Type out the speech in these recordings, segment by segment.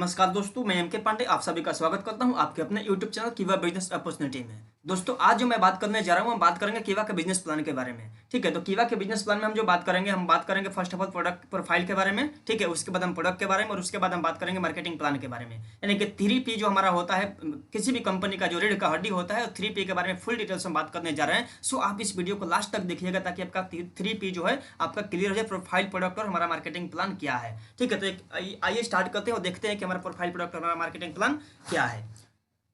नमस्कार दोस्तों, मैं एम के पांडे आप सभी का स्वागत करता हूं आपके अपने यूट्यूब चैनल कीवा बिजनेस अपॉर्चुनिटी में। दोस्तों आज जो मैं बात करने जा रहा हूं हम बात करेंगे कीवा के बिजनेस प्लान के बारे में। ठीक है, तो कीवा के बिजनेस प्लान में हम जो बात करेंगे first of all product profile के बारे में। ठीक है, उसके बाद हम प्रोडक्ट के बारे में और उसके बाद हम बात करेंगे मार्केटिंग प्लान के बारे में। यानी कि 3P जो हमारा होता है, किसी भी कंपनी का जो रीढ़ का हड्डी होता है, 3P के बारे में फुल डिटेल्स हम बात करने जा रहे हैं। सो आप इस वीडियो को लास्ट तक देखिएगा ताकि आपका 3P जो है आपका क्लियर हो जाए, प्रोफाइल, प्रोडक्ट और हमारा मार्केटिंग प्लान क्या है। ठीक है, तो आइए स्टार्ट करते हैं और देखते हैं कि हमारा प्रोफाइल, प्रोडक्ट और हमारा मार्केटिंग प्लान क्या है।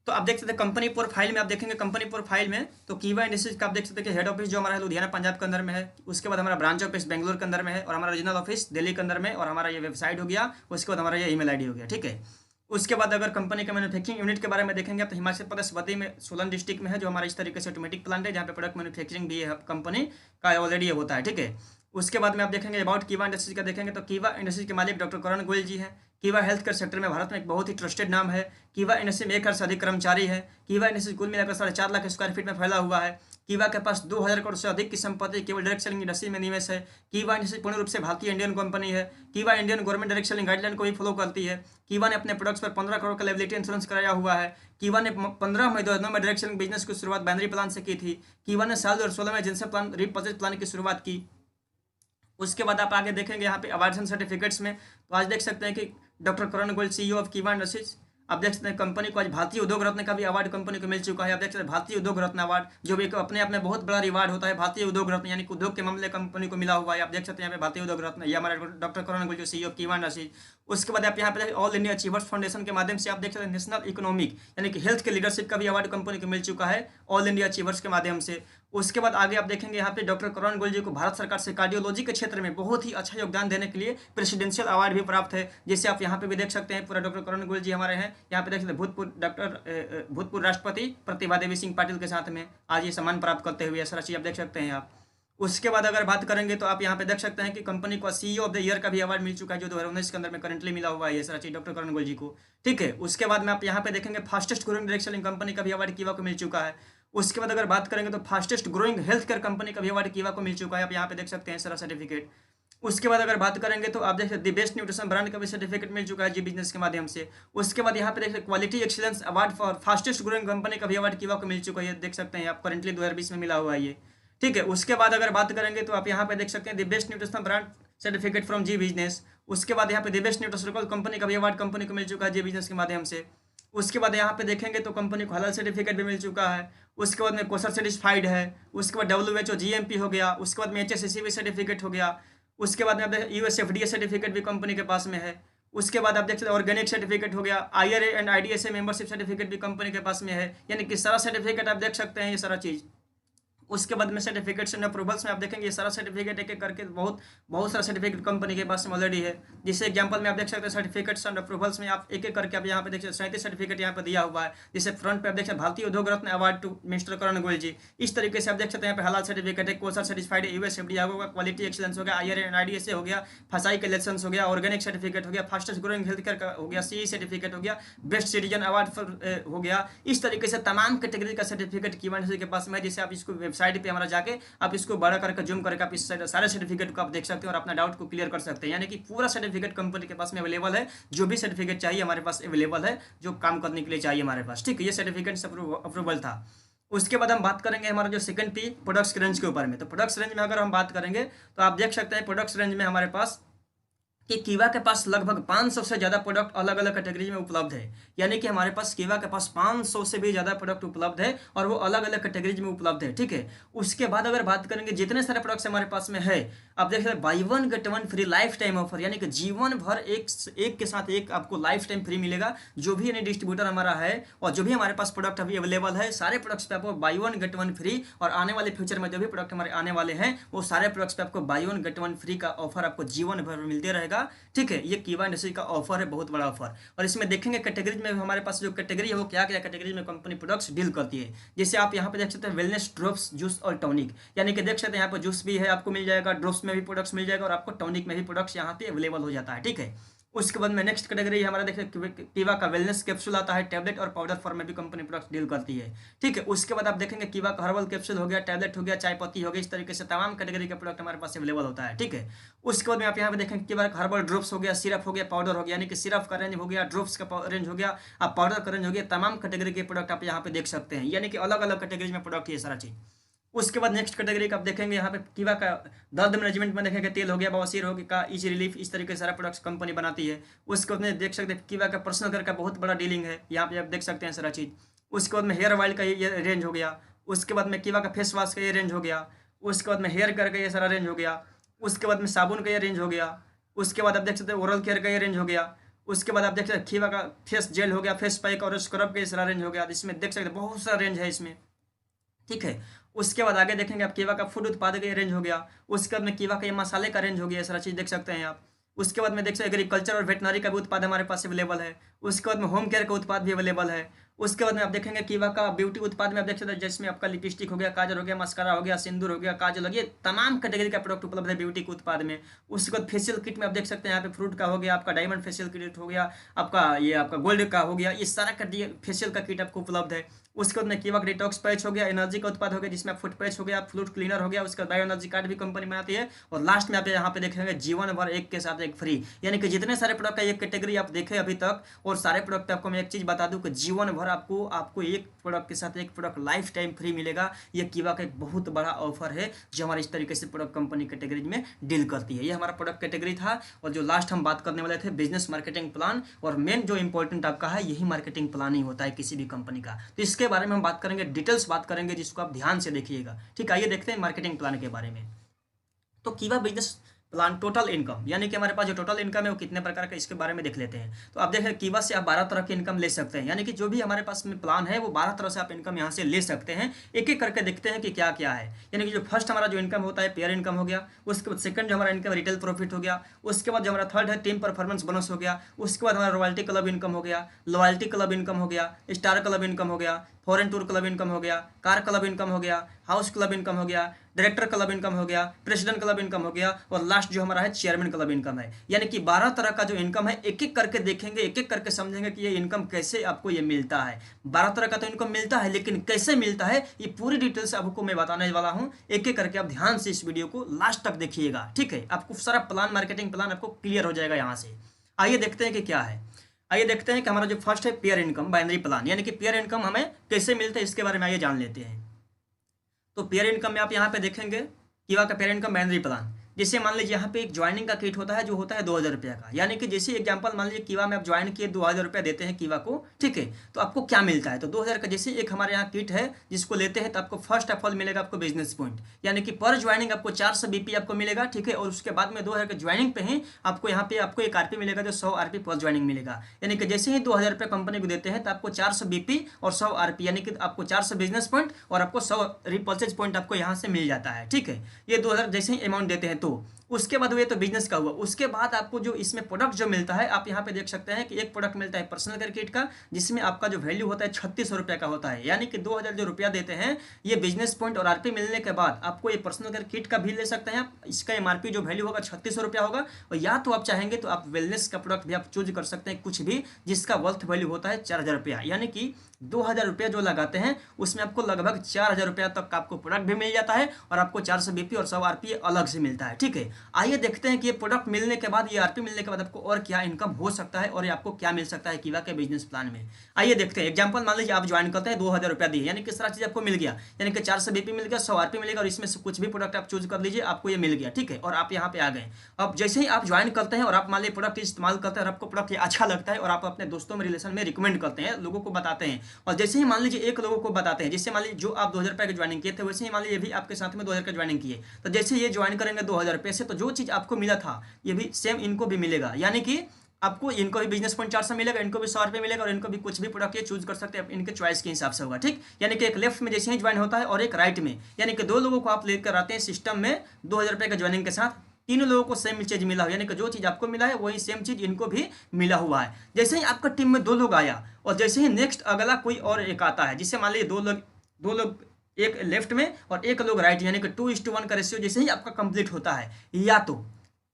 तो आप देख सकते हैं कंपनी प्रोफाइल में, आप देखेंगे कंपनी प्रोफाइल में तो कीवा इंडस्ट्रीज का आप देख सकते हैं कि हेड ऑफिस जो हमारा है लुधियाना पंजाब के अंदर में है। उसके बाद हमारा ब्रांच ऑफिस बेंगलोर के अंदर में है और हमारा रीजनल ऑफिस दिल्ली के अंदर में, और हमारा ये वेबसाइट हो गया। उसके बाद हमारा ये ईमेल आईडी हो गया। ठीक है, उसके बाद अगर कंपनी के मैन्युफैक्चरिंग यूनिट के बारे में देखेंगे तो हिमाचल प्रदेश वदी में सोलन डिस्ट्रिक्ट में है, जो हमारा इस तरीके से ऑटोमेटिक प्लांट है जहाँ पे प्रोडक्ट मैन्युफैक्चरिंग भी है कंपनी का ऑलरेडी ये होता है। ठीक है, उसके बाद में आप देखेंगे अबाउट कीवा इंडस्ट्रीज का देखेंगे तो कीवा इंडस्ट्रीज के मालिक डॉक्टर करण गोयल जी हैं। कीवा हेल्थ केयर सेक्टर में भारत में एक बहुत ही ट्रस्टेड नाम है। कीवा इंडस्ट्री में 1,000 से अधिक कर्मचारी है। कीवा इंडस्ट्री कुल मिलाकर 4.5 लाख स्क्वायर फीट में फैला हुआ है। कीवा के पास 2,000 करोड़ से अधिक की संपत्ति केवल डायरेक्ट सेलिंग इंडस्ट्री में निवेश है। कीवा इंडस्ट्री पूर्ण रूप से भारतीय इंडियन कंपनी है। कीवा Indian government direct selling guideline को भी फॉलो करती है। कीवा ने अपने प्रोडक्ट्स पर 15 करोड़ का लायबिलिटी इंश्योरेंस कराया हुआ है। कीवा ने 15 मई 2009 में डायरेक्ट सेलिंग बिजनेस की शुरुआत बाइनरी प्लान से की थी। कीवा ने साल 2016 में जिनसे प्लान रीपर्चेज प्लान की शुरुआत की। उसके बाद आप आगे देखेंगे यहाँ पे अवार्ड्स एंड सर्टिफिकेट्स में, तो आज देख सकते हैं कि doctor Karan Goyal CEO of कीवा इंडस्ट्रीज, आप देख सकते हैं कंपनी को आज भारतीय उद्योग रत्न का भी अवार्ड कंपनी को मिल चुका है। आप देख सकते हैं भारतीय उद्योग रत्न अवार्ड, जो भी एक अपने आप में बहुत बड़ा रिवार्ड होता है। भारतीय उद्योग रत्न यानी कि उद्योग के मामले कंपनी को मिला हुआ है। आप देख सकते हैं यहाँ पे भारतीय उद्योग रत्न, ये हमारे डॉक्टर करण गोयल जो सीईओ ऑफ कीवा इंडस्ट्रीज। उसके बाद आप यहाँ पे ऑल इंडिया अचीवर्स फाउंडेशन के माध्यम से आप देख सकते हैं नेशनल इकोनॉमिक यानी कि हेल्थ के लीडरशिप का भी अवार्ड कंपनी को मिल चुका है ऑल इंडिया अचीवर्स के माध्यम से। उसके बाद आगे आप देखेंगे यहाँ पे डॉक्टर करण गोयल जी को भारत सरकार से कार्डियोलॉजी के क्षेत्र में बहुत ही अच्छा योगदान देने के लिए प्रेसिडेंशियल अवार्ड भी प्राप्त है, जैसे आप यहाँ पे भी देख सकते हैं। पूरा डॉक्टर करण गोयल जी हमारे हैं, यहाँ पे देख सकते हैं भूतपूर्व राष्ट्रपति प्रतिभा देवी सिंह पाटिल के साथ में आज ये सम्मान प्राप्त करते हुए सारा चीज आप देख सकते हैं आप। उसके बाद अगर बात करेंगे तो आप यहाँ पे देख सकते हैं कि कंपनी को सीईओ ऑफ द ईयर का भी अवार्ड मिल चुका है, जो 2019 के अंदर में करंटली मिला हुआ है ये सारा चीज डॉक्टर करण गोयल जी को। ठीक है, उसके बाद में आप यहाँ पे देखेंगे fastest growing direct selling company का भी अवार्ड कीवा को मिल चुका है। उसके बाद अगर बात करेंगे तो fastest growing health care company का भी अवार्ड कीवा को मिल चुका है, आप यहाँ पे देख सकते हैं सारा सर्टिफिकेट। उसके बाद अगर बात करेंगे तो आप देख सकते हैं द बेस्ट न्यूट्रिशन ब्रांड का भी सर्टिफिकेट मिल चुका है जी बिजनेस के माध्यम से। उसके बाद यहाँ पे देख सकते quality excellence award for fastest growing company का भी अवार्ड कीवा को मिल चुका है, देख सकते हैं आप, करंटली 2020 में मिला हुआ है ये। ठीक है, उसके बाद अगर बात करेंगे तो आप यहाँ पे देख सकते हैं the best nutrition brand certificate from Zee business. उसके बाद यहाँ पे द बेस्ट न्यूट्रिशनल कंपनी का भी अवार्ड कंपनी को मिल चुका है जी बिजनेस के माध्यम से। उसके बाद यहाँ पे देखेंगे तो कंपनी को हलाल सर्टिफिकेट भी मिल चुका है। उसके बाद में कोसर सर्टिफाइड है। उसके बाद WHO GMP हो गया। उसके बाद में HACCP सर्टिफिकेट हो गया। उसके बाद में आप US FDA सर्टिफिकेट भी कंपनी के पास में है। उसके बाद आप देख सकते हैं ऑर्गेनिक सर्टिफिकेट हो गया। IRA and IDSA membership certificate भी कंपनी के पास में है, यानी कि सारा सर्टिफिकेट आप देख सकते हैं ये सारा चीज़। उसके बाद में सर्टिफिकेट्स एंड अप्रूवल्स में आप देखेंगे ये सारा सर्टिफिकेट एक एक करके बहुत सारा सर्टिफिकेट कंपनी के पास में ऑलरेडी है। जिससे एग्जांपल में आप देख सकते हैं सर्टिफिकेट्स एंड अप्रूवल्स में आप एक एक करके आप यहाँ पे देख सकते हैं 37 सर्टिफिकेट यहाँ पे दिया हुआ है। जैसे फ्रंट पे आप देख सकते हैं भारतीय उद्योग रत्न अवार्ड टू मिस्टर करण गोयल जी, इस तरीके से आप देख सकते हैं यहाँ पे हलाल सर्टिफिकेट है, कोसर सर्टिफाइड है, US FDA होगा, क्वालिटी एक्सीलेंस हो गया, IRA एंड IDSA हो गया, फसाई के लाइसेंस हो गया, ऑर्गेनिक सर्टिफिकेट हो गया, फास्टेस्ट ग्रोइंग हेल्थ केयर का हो गया, CE सर्टिफिकेट हो गया, बेस्ट सिटीजन अवार्ड हो गया। इस तरीके से तमाम कैटेगरी का सर्टिफिकेट कीवा इंडस्ट्री के पास में है। जैसे आप इसको वेबसाइट पे हमारा जाके आप इसको बड़ा करके जूम करके आप इस सारे सर्टिफिकेट को आप देख सकते हैं और अपना डाउट को क्लियर कर सकते हैं। यानी कि पूरा सर्टिफिकेट कंपनी के पास में अवेलेबल है, जो भी सर्टिफिकेट चाहिए हमारे पास अवेलेबल है, जो काम करने के लिए चाहिए हमारे पास। ठीक है, ये सर्टिफिकेट अप्रूवल था। उसके बाद हम बात करेंगे हमारा जो सेकंड P प्रोडक्ट्स रेंज के ऊपर में। तो प्रोडक्ट्स रेंज में अगर हम बात करेंगे तो आप देख सकते हैं प्रोडक्ट्स रेंज में हमारे पास कि कीवा के पास लगभग 500 से ज़्यादा प्रोडक्ट अलग अलग कैटेगरी में उपलब्ध है। यानी कि हमारे पास कीवा के पास 500 से भी ज़्यादा प्रोडक्ट उपलब्ध है और वो अलग अलग कैटेगरीज में उपलब्ध है। ठीक है, उसके बाद अगर बात करेंगे जितने सारे प्रोडक्ट्स हमारे पास में है, आप देख सकते हैं buy 1 get 1 free life time offer, यानी कि जीवन भर एक के साथ एक आपको लाइफ टाइम फ्री मिलेगा। जो भी यानी डिस्ट्रीब्यूटर हमारा है और जो भी हमारे पास प्रोडक्ट अभी अवेलेबल है, सारे प्रोडक्ट्स पे आपको बाई 1 गेट 1 फ्री, और आने वाले फ्यूचर में जो भी प्रोडक्ट हमारे आने वाले हैं वो सारे प्रोडक्ट्स पे आपको बाई 1 गेट 1 फ्री का ऑफर आपको जीवन भर मिलते रहेगा। ठीक है, ये कीवा इंडस्ट्री का ऑफर है, बहुत बड़ा ऑफर। और इसमें देखेंगे कैटेगरीज में हमारे पास जो कैटेगरी है वो क्या क्या कैटेगरीज में कंपनी प्रोडक्ट्स डील करती है। जैसे आप यहाँ पे देख सकते हैं वेलनेस ड्रॉप्स, जूस और टॉनिक, यानी कि देख सकते हैं यहाँ पर जूस भी है आपको मिल जाएगा, ड्रॉप्स में भी प्रोडक्ट्स मिल जाएगा और आपको टॉनिक में भी प्रोडक्ट्स यहाँ पे अवेलेबल हो जाता है। ठीक है, उसके बाद में नेक्स्ट कैटेगरी हमारा देखिए कीवा का वेलनेस कैप्सूल आता है, टैबलेट और पाउडर फॉर्म में भी कंपनी प्रोडक्ट डील करती है। ठीक है, उसके बाद आप देखेंगे कीवा का हर्बल कैप्सूल हो गया, टैबलेट हो गया, चाय पत्ती हो गई, इस तरीके से तमाम कैटेगरी के प्रोडक्ट हमारे पास अवेलेबल होता है। ठीक है, उसके बाद में आप यहाँ पे देखेंगे कीवा का हर्बल ड्रॉप्स हो गया, सिरप हो गया, पाउडर हो गया, यानी कि सिरप का रेंज हो गया, ड्रॉप्स का रेंज हो गया, आप पाउडर का रेंज हो गया, तमाम कैटेगरी के प्रोडक्ट आप यहाँ पे देख सकते हैं, यानी कि अलग अलग कैटेगरी में प्रोडक्ट ये सारा चीज़। उसके बाद नेक्स्ट कैटेगरी का आप देखेंगे यहाँ पे कीवा का दर्द मैनेजमेंट में देखेंगे तेल हो गया, बवासीर हो गया, इजी रिलीफ, इस तरीके से सारा प्रोडक्ट्स कंपनी बनाती है। उसके बाद में देख सकते हैं कीवा का पर्सनल केयर का बहुत बड़ा डीलिंग है, यहाँ पे आप देख सकते हैं सारा चीज़। उसके बाद में हेयर ऑयल का ये रेंज हो गया, उसके बाद में कीवा का फेस वॉश का ये रेंज हो गया, उसके बाद में हेयर केयर का ये सारा रेंज हो गया, उसके बाद में साबुन का ये रेंज हो गया, उसके बाद आप देख सकते हैं ओरल केयर का ये रेंज हो गया, उसके बाद आप देख सकते हैं कीवा का फेस जेल हो गया, फेस पैक और स्क्रब का ये सारा रेंज हो गया, इसमें देख सकते हैं बहुत सारा रेंज है इसमें। ठीक है, उसके बाद आगे देखेंगे आप कीवा का फूड उत्पाद का रेंज हो गया, उसके बाद में कीवा का ये मसाले का रेंज हो गया, सारा चीज़ देख सकते हैं आप। उसके बाद में देख सकते एग्रीकल्चर और वेटनरी का भी उत्पाद हमारे पास अवेलेबल है। उसके बाद में होम केयर का उत्पाद भी अवेलेबल है। उसके बाद में आप देखेंगे कीवा का ब्यूटी उत्पाद में आप देख सकते हैं, जिसमें आपका लिपस्टिक हो गया, काजल हो गया, मस्कारा हो गया, सिंदूर हो गया, काजल हो गया, तमाम कैटेगरी का प्रोडक्ट उपलब्ध है ब्यूटी के उत्पाद में। उसके बाद फेशियल किट में आप देख सकते हैं यहाँ पे फ्रूट का हो गया, आपका डायमंड फेशियल किट हो गया, आपका गोल्ड का हो गया, ये सारा फेशियल का किट आपको उपलब्ध है। उसके बाद में कीवा का डिटॉक्स पैच हो गया, एनर्जी का उत्पाद हो गया, जिसमें फुट पैच हो गया, फ्लूट क्लीनर हो गया, उसका बायो एनर्जी कार्ड भी कंपनी बनाती है। और लास्ट में आप यहाँ पे देखेंगे जीवन भर एक के साथ एक फ्री, यानी कि जितने सारे प्रोडक्ट का एक कैटेगरी आप देखे अभी तक, और सारे प्रोडक्ट पे आपको मैं एक चीज़ बता दूं कि जीवन भर आपको एक प्रोडक्ट के साथ एक प्रोडक्ट लाइफ टाइम फ्री मिलेगा। ये कीवा का एक बहुत बड़ा ऑफर है जो हमारे इस तरीके से प्रोडक्ट कंपनी कैटेगरी में डील करती है। ये हमारा प्रोडक्ट कैटेगरी था, और जो लास्ट हम बात करने वाले थे बिजनेस मार्केटिंग प्लान, और मेन जो इंपॉर्टेंट आपका है यही मार्केटिंग प्लान ही होता है किसी भी कंपनी का। तो इसके बारे में हम बात करेंगे, डिटेल्स बात करेंगे, जिसको आप ध्यान से देखिएगा। ठीक, आइए देखते हैं मार्केटिंग प्लान के बारे में। तो कीवा बिजनेस प्लान टोटल इनकम, यानी कि हमारे पास जो टोटल इनकम है वो कितने प्रकार का, इसके बारे में देख लेते हैं। तो आप देखें कीवा से आप 12 तरह की इनकम ले सकते हैं, यानी कि जो भी हमारे पास में प्लान है वो 12 तरह से आप इनकम यहाँ से ले सकते हैं। एक एक करके देखते हैं कि क्या क्या है। यानी कि जो फर्स्ट हमारा जो इनकम होता है पेयर इनकम हो गया, उसके बाद सेकंड जो हमारा इनकम रिटेल प्रॉफिट हो गया, उसके बाद जो हमारा थर्ड है टीम परफॉर्मेंस बोनस हो गया, उसके बाद हमारा रॉयल्टी क्लब इनकम हो गया, लॉयल्टी क्लब इनकम हो गया, स्टार क्लब इनकम हो गया, फॉरेन टूर क्लब इनकम हो गया, कार क्लब इनकम हो गया, हाउस क्लब इनकम हो गया, डायरेक्टर क्लब इनकम हो गया, प्रेसिडेंट क्लब इनकम हो गया, और लास्ट जो हमारा है चेयरमैन क्लब इनकम है। यानी कि 12 तरह का जो इनकम है एक एक करके देखेंगे, एक एक करके समझेंगे कि ये इनकम कैसे आपको ये मिलता है। 12 तरह का तो इनकम मिलता है, लेकिन कैसे मिलता है ये पूरी डिटेल से आपको मैं बताने वाला हूँ। एक एक करके आप ध्यान से इस वीडियो को लास्ट तक देखिएगा। ठीक है, आपको सारा प्लान, मार्केटिंग प्लान आपको क्लियर हो जाएगा यहाँ से। आइए देखते हैं कि क्या है। आइए देखते हैं कि हमारा जो फर्स्ट है पेयर इनकम बाइनरी प्लान, यानी कि पेयर इनकम हमें कैसे मिलता है इसके बारे में आइए जान लेते हैं। तो पेयर इनकम में आप यहाँ पे देखेंगे कीवा का पेयर इनकम बाइनरी प्लान, जैसे मान लीजिए यहाँ पे एक ज्वाइनिंग का किट होता है जो होता है 2000 रुपये का, यानी कि जैसे एग्जांपल मान लीजिए कीवा में आप ज्वाइन किए 2000 रुपये देते हैं कीवा को। ठीक है, तो आपको क्या मिलता है, तो 2000 का जैसे एक हमारे यहाँ किट है जिसको लेते हैं तो आपको फर्स्ट ऑफ ऑल मिलेगा आपको बिजनेस पॉइंट, यानी कि पर ज्वाइनिंग आपको 400 BP आपको मिलेगा। ठीक है, और उसके बाद में 2000 के ज्वाइनिंग पे ही आपको यहाँ पे आपको एक RP मिलेगा जो 100 RP पर ज्वाइनिंग मिलेगा। यानी कि जैसे ही 2000 रुपये कंपनी को देते हैं तो आपको 400 BP और 100 RP, यानी कि आपको 400 बिजनेस पॉइंट और आपको 100 रिपर्चेज पॉइंट आपको यहाँ से मिल जाता है। ठीक है, ये 2000 जैसे ही अमाउंट देते हैं तो उसके बाद ये तो बिजनेस का हुआ। उसके बाद आपको जो इसमें प्रोडक्ट जो मिलता है आप यहाँ पे देख सकते हैं कि एक प्रोडक्ट मिलता है पर्सनल केयर किट का, जिसमें आपका जो वैल्यू होता है 3600 रुपये का होता है। यानी कि 2000 जो रुपया देते हैं ये बिजनेस पॉइंट और RP मिलने के बाद आपको ये पर्सनल केयर किट का भी ले सकते हैं आप। इसका MRP जो वैल्यू होगा 3600 रुपया होगा, और या तो आप चाहेंगे तो आप वेलनेस का प्रोडक्ट भी आप चूज कर सकते हैं, कुछ भी जिसका वर्थ वैल्यू होता है 4000 रुपया। यानी कि 2000 रुपया जो लगाते हैं उसमें आपको लगभग 4000 रुपया तक का आपको प्रोडक्ट भी मिल जाता है, और आपको 400 BP और 100 RP अलग से मिलता है। ठीक है, आइए देखते हैं कि ये प्रोडक्ट मिलने के बाद, ये RP मिलने के बाद आपको और क्या इनकम हो सकता है और ये आपको क्या मिल सकता है कीवा के बिजनेस प्लान में। आइए देखते हैं। एग्जाम्पल मान लीजिए आप ज्वाइन करते हैं, 2000 रुपया दिए, यानी कि सारा चीज आपको मिल गया, यानी कि 400 BP मिल गया, 100 RP मिलेगा, और इसमें से कुछ भी प्रोडक्ट आप चूज कर लीजिए, आपको ये मिल गया। ठीक है, और आप यहाँ पे आ गए। अब जैसे ही आप ज्वाइन करते हैं और आप मान लीजिए प्रोडक्ट इस्तेमाल करते हैं और आपको प्रोडक्ट अच्छा लगता है और आप अपने दोस्तों में रिलेशन में रिकमेंड करते हैं, लोगों को बताते हैं, और जैसे ही मान लीजिए एक लोगों को बताते हैं, जैसे मान लीजिए जो आप 2000 रुपये की ज्वाइनिंग किए थे वैसे ही मान लीजिए भी आपके साथ में 2000 का ज्वाइनिंग किए, तो जैसे ये ज्वाइन करेंगे 2000 रुपये से, तो जो चीज़ आपको मिला था ये भी सेम इनको भी मिलेगा। यानी कि आपको इनको भी बिजनेस पॉइंट 400 मिलेगा, इनको भी 100 रुपये मिलेगा, और इनको भी कुछ भी प्रोडक्ट ये चूज कर सकते हैं इनके चॉइस के हिसाब से होगा। ठीक, यानी कि एक लेफ्ट में जैसे ही ज्वाइन होता है और एक राइट में, यानी कि 2 लोगों को आप लेकर आते हैं सिस्टम में 2000 रुपये के ज्वाइनिंग के साथ, तीनों लोगों को सेम चीज मिला हो, यानी कि जो चीज आपको मिला है वही सेम चीज इनको भी मिला हुआ है। जैसे ही आपका टीम में 2 लोग आया और जैसे ही नेक्स्ट अगला कोई और एक आता है, जिससे मान लीजिए 2 लोग एक लेफ्ट में और एक लोग राइट, यानी कि 2:1 का रेशियो जैसे ही आपका कंप्लीट होता है, या तो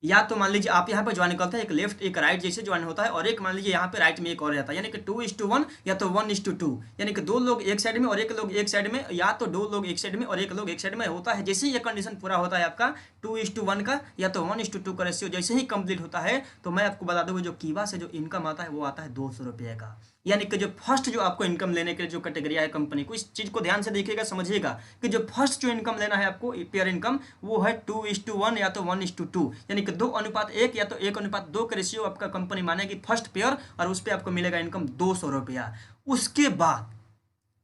या तो मान लीजिए आप यहाँ पे ज्वाइन करते हैं, एक लेफ्ट एक राइट जैसे ज्वाइन होता है, और एक मान लीजिए यहाँ पे राइट में एक और रहता है, यानी कि 2:1 या तो 1:2, यानी कि दो लोग एक साइड में और एक लोग एक साइड में, या तो दो लोग एक साइड में और एक लोग एक साइड में होता है। जैसे ही ये कंडीशन पूरा होता है आपका 2:1 का या तो 1:2 का रेशियो जैसे ही कंप्लीट होता है, तो मैं आपको बता दूँ जो कीवा से जो इनकम आता है वो आता है 200 रुपये का। यानी कि जो फर्स्ट जो आपको इनकम लेने के लिए जो कैटेगरिया है कंपनी को, इस चीज को ध्यान से देखिएगा, समझिएगा कि जो फर्स्ट जो इनकम लेना है आपको पेयर इनकम, वो है 2:1 या तो 1:2, यानी कि 2:1 या तो 1:2 का रेशियो आपका कंपनी मानेगी फर्स्ट पेयर, और उस पर आपको मिलेगा इनकम 200 रुपया। उसके बाद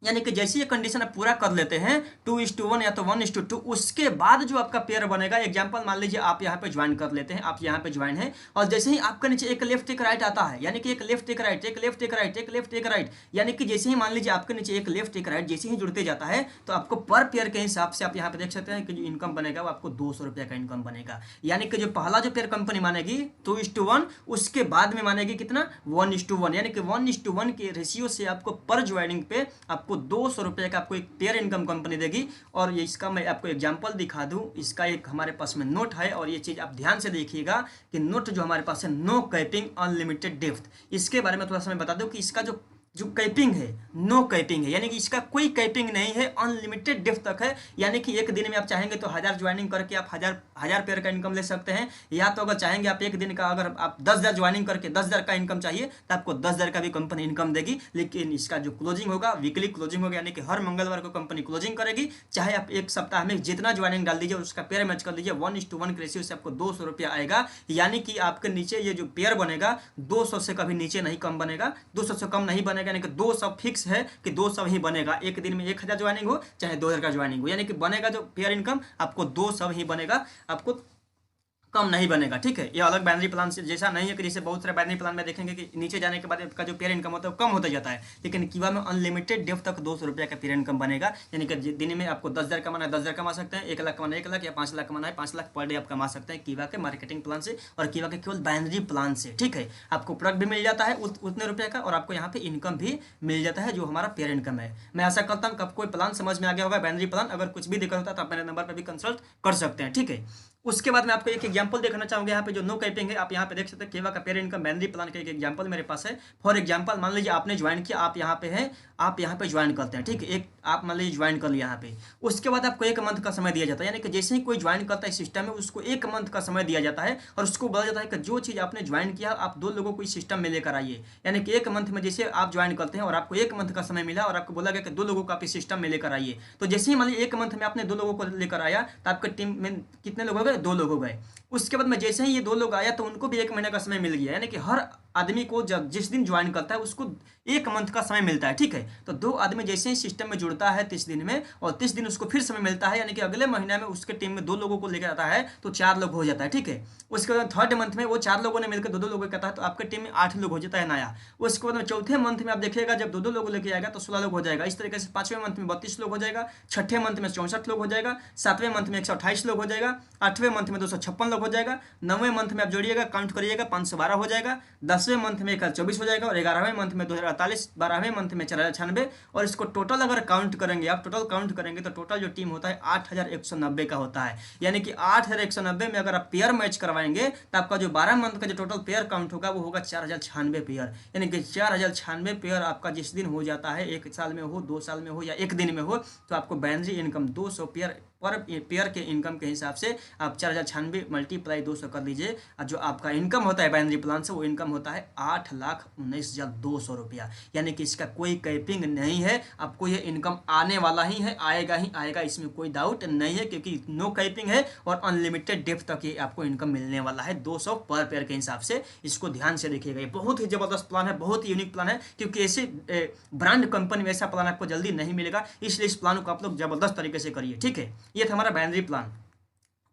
यानी कि जैसे ये कंडीशन आप पूरा कर लेते हैं 2:1 या तो 1:2, उसके बाद जो आपका पेयर बनेगा, एग्जांपल मान लीजिए आप यहाँ पे ज्वाइन कर लेते हैं, आप यहाँ पे ज्वाइन है, और जैसे ही आपका नीचे एक लेफ्ट एक राइट आता है, यानी कि एक लेफ्ट एक राइट, एक लेफ्ट एक राइट, एक लेफ्ट एक राइट, यानी कि जैसे ही मान लीजिए आपके नीचे एक लेफ्ट एक राइट जैसे ही जुड़ते जाता है, तो आपको पर पेयर के हिसाब से आप यहाँ पे देख सकते हैं कि जो इनकम बनेगा वो आपको 200 रुपया का इनकम बनेगा। यानी कि जो पहला जो पेयर कंपनी मानेगी 2:1, उसके बाद में मानेगी कितना 1:1, यानी कि 1:1 के रेशियो से आपको पर ज्वाइनिंग पे आपको 200 रुपये का आपको एक पेयर इनकम कंपनी देगी। और ये इसका मैं आपको एग्जांपल दिखा दूं, इसका एक हमारे पास में नोट है, और ये चीज़ आप ध्यान से देखिएगा कि नोट जो हमारे पास है, नो कैपिंग अनलिमिटेड डेप्थ, इसके बारे में थोड़ा सा मैं बता दूं कि इसका जो जो कैपिंग है, नो कैपिंग है, यानी कि इसका कोई कैपिंग नहीं है, अनलिमिटेड डेप्थ तक है। यानी कि एक दिन में आप चाहेंगे तो 1000 ज्वाइनिंग करके आप हजार पेयर का इनकम ले सकते हैं, या तो अगर चाहेंगे आप एक दिन का, अगर आप 10,000 ज्वाइनिंग करके 10,000 का इनकम चाहिए तो आपको 10,000 का भी कंपनी इनकम देगी। लेकिन इसका जो क्लोजिंग होगा, वीकली क्लोजिंग होगा, यानी कि हर मंगलवार को कंपनी क्लोजिंग करेगी। चाहे आप एक सप्ताह में जितना ज्वाइनिंग डाल दीजिए उसका पेयर मैच कर लीजिए, 1:1 के रेशियो से आपको 200 रुपया आएगा। यानी कि आपके नीचे ये जो पेयर बनेगा 200 से कभी नीचे नहीं कम बनेगा, 200 से कम नहीं बनेगा, यानी कि 200 फिक्स है कि 200 ही बनेगा। एक दिन में 1000 ज्वाइनिंग हो चाहे 2000 का ज्वाइनिंग हो, यानी कि बनेगा जो पेयर इनकम आपको 200 ही बनेगा, आपको कम नहीं बनेगा। ठीक है, ये अलग बाइनरी प्लान से जैसा नहीं है कि जैसे बहुत सारे बाइनरी प्लान में देखेंगे कि नीचे जाने के बाद आपका जो पेयर इनकम होता है वो कम होता जाता है, लेकिन कीवा में अनलिमिटेड डेप्थ तक 200 रुपया का पेयर इनकम बनेगा। यानी कि दिन में आपको 10,000 कमाना है 10,000 कमा सकते हैं, 1 लाख कमाना 1 लाख, या 5 लाख कमाना है 5 लाख पर डे आप कमा सकते हैं कीवा के मार्केटिंग प्लान से, और कीवा के केवल बाइनरी प्लान से। ठीक है, आपको प्रोडक्ट भी मिल जाता है उतने रुपये का, और आपको यहाँ पे इनकम भी मिल जाता है जो हमारा पेयर इनकम है। मैं आशा करता हूँ कि आपको प्लान समझ में आ गया होगा, बाइनरी प्लान। अगर कुछ भी दिक्कत होता है तो आप मेरे नंबर पर भी कंसल्ट कर सकते हैं। ठीक है, उसके बाद मैं आपको एक एग्जांपल देखना चाहूंगा, यहाँ पे जो नो कैपिंग है, आप यहाँ पे देख सकते हैं केवा का पेयर इनकम बाइनरी प्लान का एक एग्जांपल मेरे पास है। फॉर एग्जांपल मान लीजिए आपने ज्वाइन किया, आप यहाँ पे हैं, आप यहाँ पे ज्वाइन करते हैं। ठीक है, एक आप मान लीजिए ज्वाइन कर लिया यहाँ पे, उसके बाद आपको 1 मंथ का समय दिया जाता है। यानी कि जैसे ही कोई ज्वाइन करता है सिस्टम में, उसको 1 मंथ का समय दिया जाता है, और उसको बोला जाता है कि जो चीज़ आपने ज्वाइन किया आप 2 लोगों को इस सिस्टम में लेकर आइए। यानी कि 1 मंथ में जैसे आप ज्वाइन करते हैं और आपको 1 मंथ का समय मिला, और आपको बोला गया कि 2 लोगों को आप इस सिस्टम में लेकर आइए, तो जैसे ही मान लीजिए 1 मंथ में आपने 2 लोगों को लेकर आया, तो आपके टीम में कितने लोग हो गए, 2 लोग हो गए। उसके बाद में जैसे ही ये 2 लोग आया तो उनको भी 1 महीने का समय मिल गया। यानी कि हर आदमी को जब जिस दिन ज्वाइन करता है उसको 1 मंथ का समय मिलता है। ठीक है, तो 2 आदमी जैसे ही सिस्टम में जुड़ता है 30 दिन में, और 30 दिन उसको फिर समय मिलता है, यानी कि अगले महीने में उसके टीम में 2 लोगों को लेकर आता है तो 4 लोग हो जाता है। ठीक है, उसके बाद 3rd मंथ में वो 4 लोगों ने मिलकर 2-2 लोगों कहता है, तो आपके टीम में 8 लोग हो जाता है नया। उसके बाद में 4थे मंथ में आप देखिएगा जब 2-2 लोग लेके आएगा तो 16 लोग हो जाएगा। इस तरीके से 5वें मंथ में 32 लोग हो जाएगा, 6ठे मंथ में 64 लोग हो जाएगा, 7वें मंथ में 128 लोग हो जाएगा, 8वें मंथ में 256 लोग हो जाएगा, 9वें मंथ में आप जोड़िएगा काउंट करिएगा 512 हो जाएगा, 10वें मंथ में 1024 हो जाएगा, और 11वें मंथ में 2048, 12वें मंथ में 4096। और इसको टोटल अगर काउंट करेंगे, आप टोटल काउंट करेंगे तो टोटल जो टीम होता है 8190 का होता है। यानी कि 8190 में अगर आप पेयर मैच करवाएंगे तो आपका जो 12 मंथ का जो टोटल पेयर काउंट होगा वो होगा 4096 पेयर। यानी कि 4096 पेयर आपका जिस दिन हो जाता है, 1 साल में हो, 2 साल में हो, या 1 दिन में हो, तो आपको बाइनरी इनकम 200 पेयर पर पेयर के इनकम के हिसाब से आप 4096 मल्टीप्लाई 200 कर लीजिए, और जो आपका इनकम होता है बाइनरी प्लान से वो इनकम होता है 8,19,200 रुपया। यानी कि इसका कोई कैपिंग नहीं है, आपको ये इनकम आने वाला ही है, आएगा ही आएगा, इसमें कोई डाउट नहीं है, क्योंकि नो कैपिंग है और अनलिमिटेड डेप्थ तक ये आपको इनकम मिलने वाला है 200 पर पेयर के हिसाब से। इसको ध्यान से देखिएगा, ये बहुत ही जबरदस्त प्लान है, बहुत ही यूनिक प्लान है, क्योंकि ऐसे ब्रांड कंपनी में ऐसा प्लान आपको जल्दी नहीं मिलेगा, इसलिए इस प्लान को आप लोग जबरदस्त तरीके से करिए। ठीक है, ये था हमारा बाइनरी प्लान।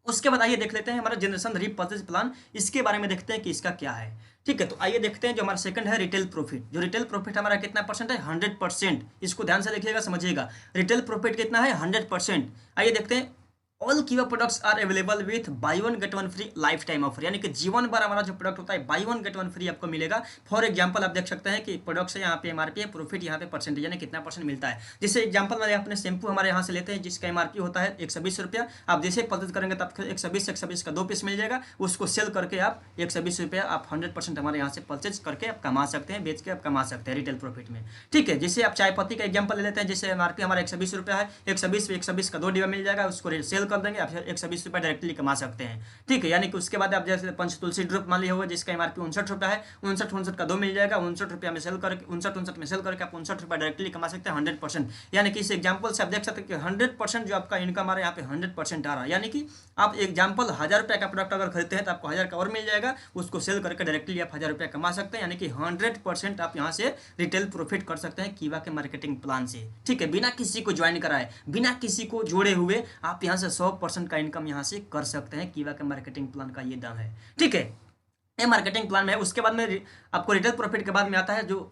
उसके बाद आइए देख लेते हैं हमारा जनरेशन रीपर्चेज प्लान, इसके बारे में देखते हैं कि इसका क्या है। ठीक है, तो आइए देखते हैं जो हमारा सेकंड है रिटेल प्रॉफिट। जो रिटेल प्रॉफिट हमारा कितना परसेंट है, 100%। इसको ध्यान से देखिएगा, समझिएगा, रिटेल प्रॉफिट कितना है, 100%। आइए देखते हैं all Kiva products are available with buy one get one free life time offer, यानी कि जीवन भर हमारा जो प्रोडक्ट होता है buy one get one free आपको मिलेगा। फॉर एग्जांपल आप देख सकते हैं कि प्रोडक्ट्स है यहाँ पे एमआरपी है, प्रॉफिट यहाँ पे परसेंटेज यानी कितना परसेंट मिलता है। जैसे एग्जांपल में अपने शैम्पू हमारे यहाँ से लेते हैं जिसका एमआरपी होता है 120 रुपया, आप जैसे परचेज करेंगे तब 120 का 2 पीस मिल जाएगा, उसको सेल करके आप 120 रुपया आप 100% हमारे यहाँ से परचेज करके आप कमा सकते हैं, बेच के आप कमा सकते हैं रिटेल प्रॉफिट में। ठीक है, जैसे आप चाय पत्ती का एग्जांपल ले लेते हैं, जैसे एमआरपी हमारा 120 रुपया है, 120 का 2 डिब्बा मिल जाएगा, उसको सेल कर देंगे आप 120 रुपया डायरेक्टली कमा सकते हैं। ठीक है, यानी कि उसके बाद आप जैसे पंच तुलसी ड्रॉप मान लिया होगा जिसका एमआरपी 59 रुपया है, 59 का 2 मिल जाएगा, 59 रुपया में सेल करके 59 में सेल करके आप 59 रुपया डायरेक्टली कमा सकते हैं 100%। यानी कि इस एग्जाम्पल से आप देख सकते हैं कि 100% जो आपका इनकम आ रहा है यहाँ पे 100% आ रहा है। यानी कि आप एग्जाम्पल 1000 रुपये का प्रोडक्ट अगर खरीदते हैं तो आपको 1000 का और मिल जाएगा, उसको सेल करके डायरेक्टली आप 1000 रुपया कमा सकते हैं। यानी कि 100% आप यहाँ से रिटेल प्रॉफिट कर सकते हैं कीवा के मार्केटिंग प्लान से। ठीक है, बिना किसी को ज्वाइन कराए, बिना किसी को जोड़े हुए आप यहाँ से 100% का इनकम यहाँ से कर सकते हैं। कीवा के मार्केटिंग प्लान का ये दाम है। ठीक है, ये मार्केटिंग प्लान में है। उसके बाद में आपको रिटेल प्रॉफिट के बाद में आता है जो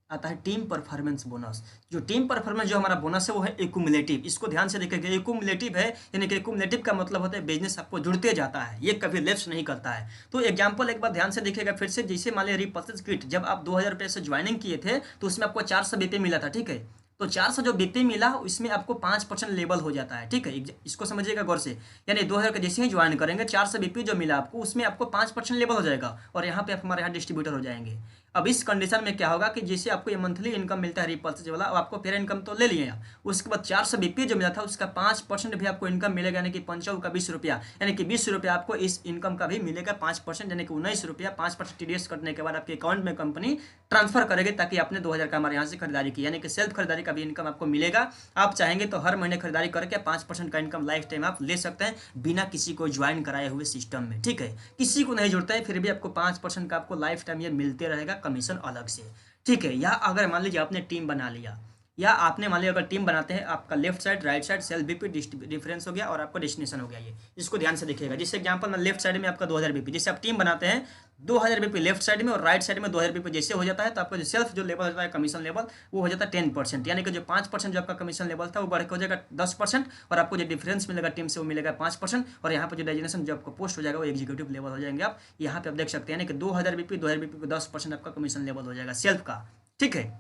आता है टीम परफॉर्मेंस बोनस। जो टीम परफॉर्मेंस जो हमारा बोनस है वो है एक्यूमुलेटिव। इसको ध्यान से देखिएगा, एक्यूमुलेटिव है, यानी कि एक्यूमुलेटिव का मतलब होता है बिजनेस आपको जुड़ते जाता है, ये कभी लेफ्ट नहीं करता है। तो एग्जांपल एक बार ध्यान से देखिएगा फिर से, जैसे मान लिया रिपर्चेज किट जब आप 2000 रुपये से ज्वाइनिंग किए थे तो उसमें आपको 400 बीपी मिला था। ठीक है, तो 400 जो बीपी मिला इसमें आपको 5% लेबल हो जाता है। ठीक है, इसको समझिएगा गौर से, यानी 2000 का जैसे ही ज्वाइन करेंगे 400 बीपी जो मिला आपको उसमें आपको 5% लेबल हो जाएगा और यहाँ पे आप हमारे यहाँ डिस्ट्रीब्यूटर हो जाएंगे। अब इस कंडीशन में क्या होगा कि जैसे आपको ये मंथली इनकम मिलता है रिपर्चेज वाला, अब आपको पेयर इनकम तो ले लिए आप, उसके बाद 400 बीपी जो मिला था उसका 5% भी आपको इनकम मिलेगा, यानी कि 5 का 20 रुपया, यानी कि 20 रुपया आपको इस इनकम का भी मिलेगा 5%, यानी कि 19 रुपया 5% टीडीएस कटने के बाद आपके अकाउंट में कंपनी ट्रांसफर करेगी ताकि आपने 2000 का हमारे यहाँ से खरीदारी की, यानी कि सेल्फ खरीदारी का भी इनकम आपको मिलेगा। आप चाहेंगे तो हर महीने खरीदारी करके 5% का इनकम लाइफ टाइम आप ले सकते हैं बिना किसी को ज्वाइन कराए हुए सिस्टम में। ठीक है, किसी को नहीं जुड़ता है फिर भी आपको 5% का आपको लाइफ टाइम ये मिलते रहेगा कमीशन अलग से। ठीक है, या अगर मान लीजिए आपने टीम बना लिया, या आपने मान लिया अगर टीम बनाते हैं, आपका left side right side self BP difference हो गया और आपका डेस्टिनेशन हो गया। ये इसको ध्यान से देखिएगा, जिस एग्जांपल में लेफ्ट साइड में आपका 2000 बीपी, जैसे आप टीम बनाते हैं 2000 बीपी लेफ्ट साइड में और राइट साइड में 2000 बीपी जैसे हो जाता है तो आपका जो सेल्फ जो लेवल होता है कमीशन लेवल वो हो जाता है 10%, यानी कि जो 5% जो आपका कमीशन लेवल था वो बढ़ के हो जाएगा 10% और आपको जो डिफरेंस मिलेगा टीम से वो मिलेगा 5%। और यहाँ पर जो डेजिग्नेशन जो आपको पोस्ट हो जाएगा वो एग्जीक्यूटिव लेवल हो जाएंगे आप। यहाँ पे आप देख सकते हैं, यानी कि 2000 बीपी पे 10% आपका कमीशन लेवल हो जाएगा सेल्फ का। ठीक है,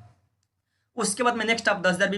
उसके बाद में नेक्स्ट आप 10,000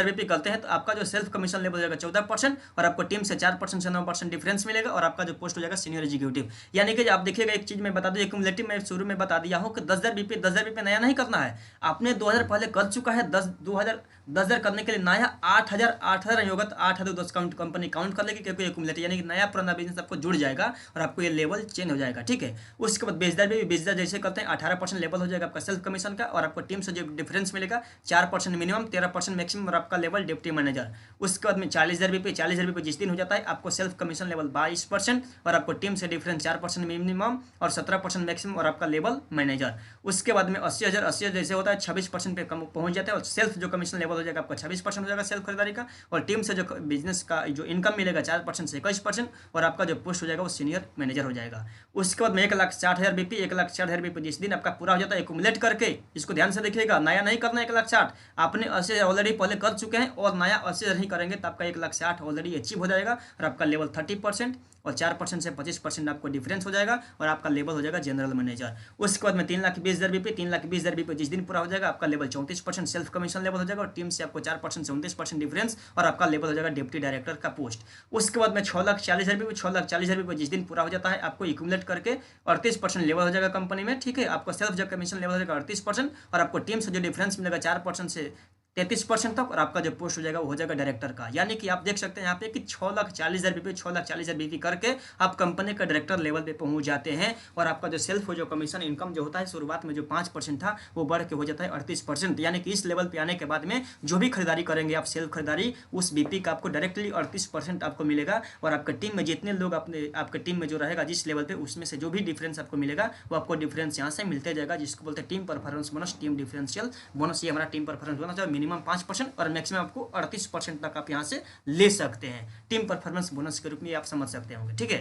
बीपी करते हैं तो आपका जो सेल्फ कमीशन लेवल हो जाएगा 14% और आपको टीम से 4% से 9% डिफरेंस मिलेगा और आपका जो पोस्ट हो जाएगा सीनियर एग्जीक्यूटिव। यानी कि आप देखिएगा एक चीज मैं बता दूं, एक्यूमुलेटिव में शुरू में बता दिया हूं कि 10,000 बीपी नया नहीं करना है, आपने 2000 पहले कर चुका है, 10,000 करने के लिए नया 8,000 नहीं होगा तो 8,010 काउंट कंपनी काउंट कर लेगी क्योंकि एक्यूमुलेटिव, यानी कि नया पुराना बिजनेस आपको जुड़ जाएगा और आपको ये लेवल चेंज हो जाएगा। ठीक है, उसके बाद 20,000 जैसे करते हैं 18% लेवल हो जाएगा आपका सेल्फ कमीशन का और आपको टीम से जो डिफरेंस मिलेगा 4% मिनिमम 13% मैक्सिमम और आपका लेवल डिप्टी मैनेजर। उसके बाद में 40,000 बीपी जिस दिन हो जाता है आपको सेल्फ कमीशन लेवल 22% और आपको टीम से डिफरेंस 4% मिनिमम और 17% मैक्सिमम और आपका लेवल मैनेजर। उसके बाद में 80,000 जैसे होता है 26% पे पहुंच जाता है और सेल्फ जो कमीशन लेवल हो जाएगा आपका 26% हो जाएगा सेल्फ खरीदारी का और टीम से जो बिजनेस का जो इनकम मिलेगा 4% से 21% और आपका जो पोस्ट हो जाएगा वो सीनियर मैनेजर हो जाएगा। उसके बाद में 1,60,000 बीपी 1,60,000 बीपी जिस दिन आपका पूरा हो जाता है एक्यूमुलेट करके, इसको ध्यान से देखिएगा, नया नहीं करना 1,60,000, आपने 80,000 ऑलरेडी पहले कर चुके हैं और नया 80,000 नहीं करेंगे तो आपका 1,60,000 ऑलरेडी अचीव हो जाएगा और आपका लेवल 30% और 4% से 25% आपको डिफरेंस हो जाएगा और आपका लेवल हो जाएगा जनरल मैनेजर। उसके बाद में 3,20,000 बीपी 3,20,000 बीपी जिस दिन पूरा हो जाएगा आपका लेवल 34% सेल्फ कमीशन लेवल हो जाएगा और टीम से आपको 4% से 29% डिफरेंस और आपका लेवल हो जाएगा डिप्टी डायरेक्टर का पोस्ट। उसके बाद में 6,40,000 बीपी 6,40,000 बीपी जिस दिन पूरा हो जाता है आपको एक्यूमुलेट करके 38% लेवल हो जाएगा कंपनी में। ठीक है, आपको सेल्फ जो कमीशन लेवल हो जाएगा 38% और आपको टीम से जो डिफरेंस मिलेगा 4% से 33% तक और आपका जो पोस्ट हो जाएगा वो हो जाएगा डायरेक्टर का। यानी कि आप देख सकते हैं यहाँ पे कि 6,40,000 बीपी 6,40,000 बीपी करके आप कंपनी का डायरेक्टर लेवल पे पहुंच जाते हैं और आपका जो सेल्फ हो जो कमीशन इनकम जो होता है शुरुआत में जो 5% था वो बढ़ के हो जाता है 38%। यानी कि इस लेवल पे आने के बाद में जो भी खरीदारी करेंगे आप सेल्फ खरीदारी उस बीपी का आपको डायरेक्टली 38% आपको मिलेगा और आपका टीम में जितने लोग अपने आपके टीम में जो रहेगा जिस लेवल पे उसमें से जो भी डिफरेंस आपको मिलेगा वो आपको डिफरेंस यहाँ से मिलते जाएगा, जिसको बोलते हैं team performance bonus, team differential bonus. ये हमारा टीम परफॉर्मेंस बोनस है, मिनिमम 5% और मैक्सिमम आपको 38% तक आप यहाँ से ले सकते हैं टीम परफॉर्मेंस बोनस के रूप में, आप समझ सकते होंगे। ठीक है,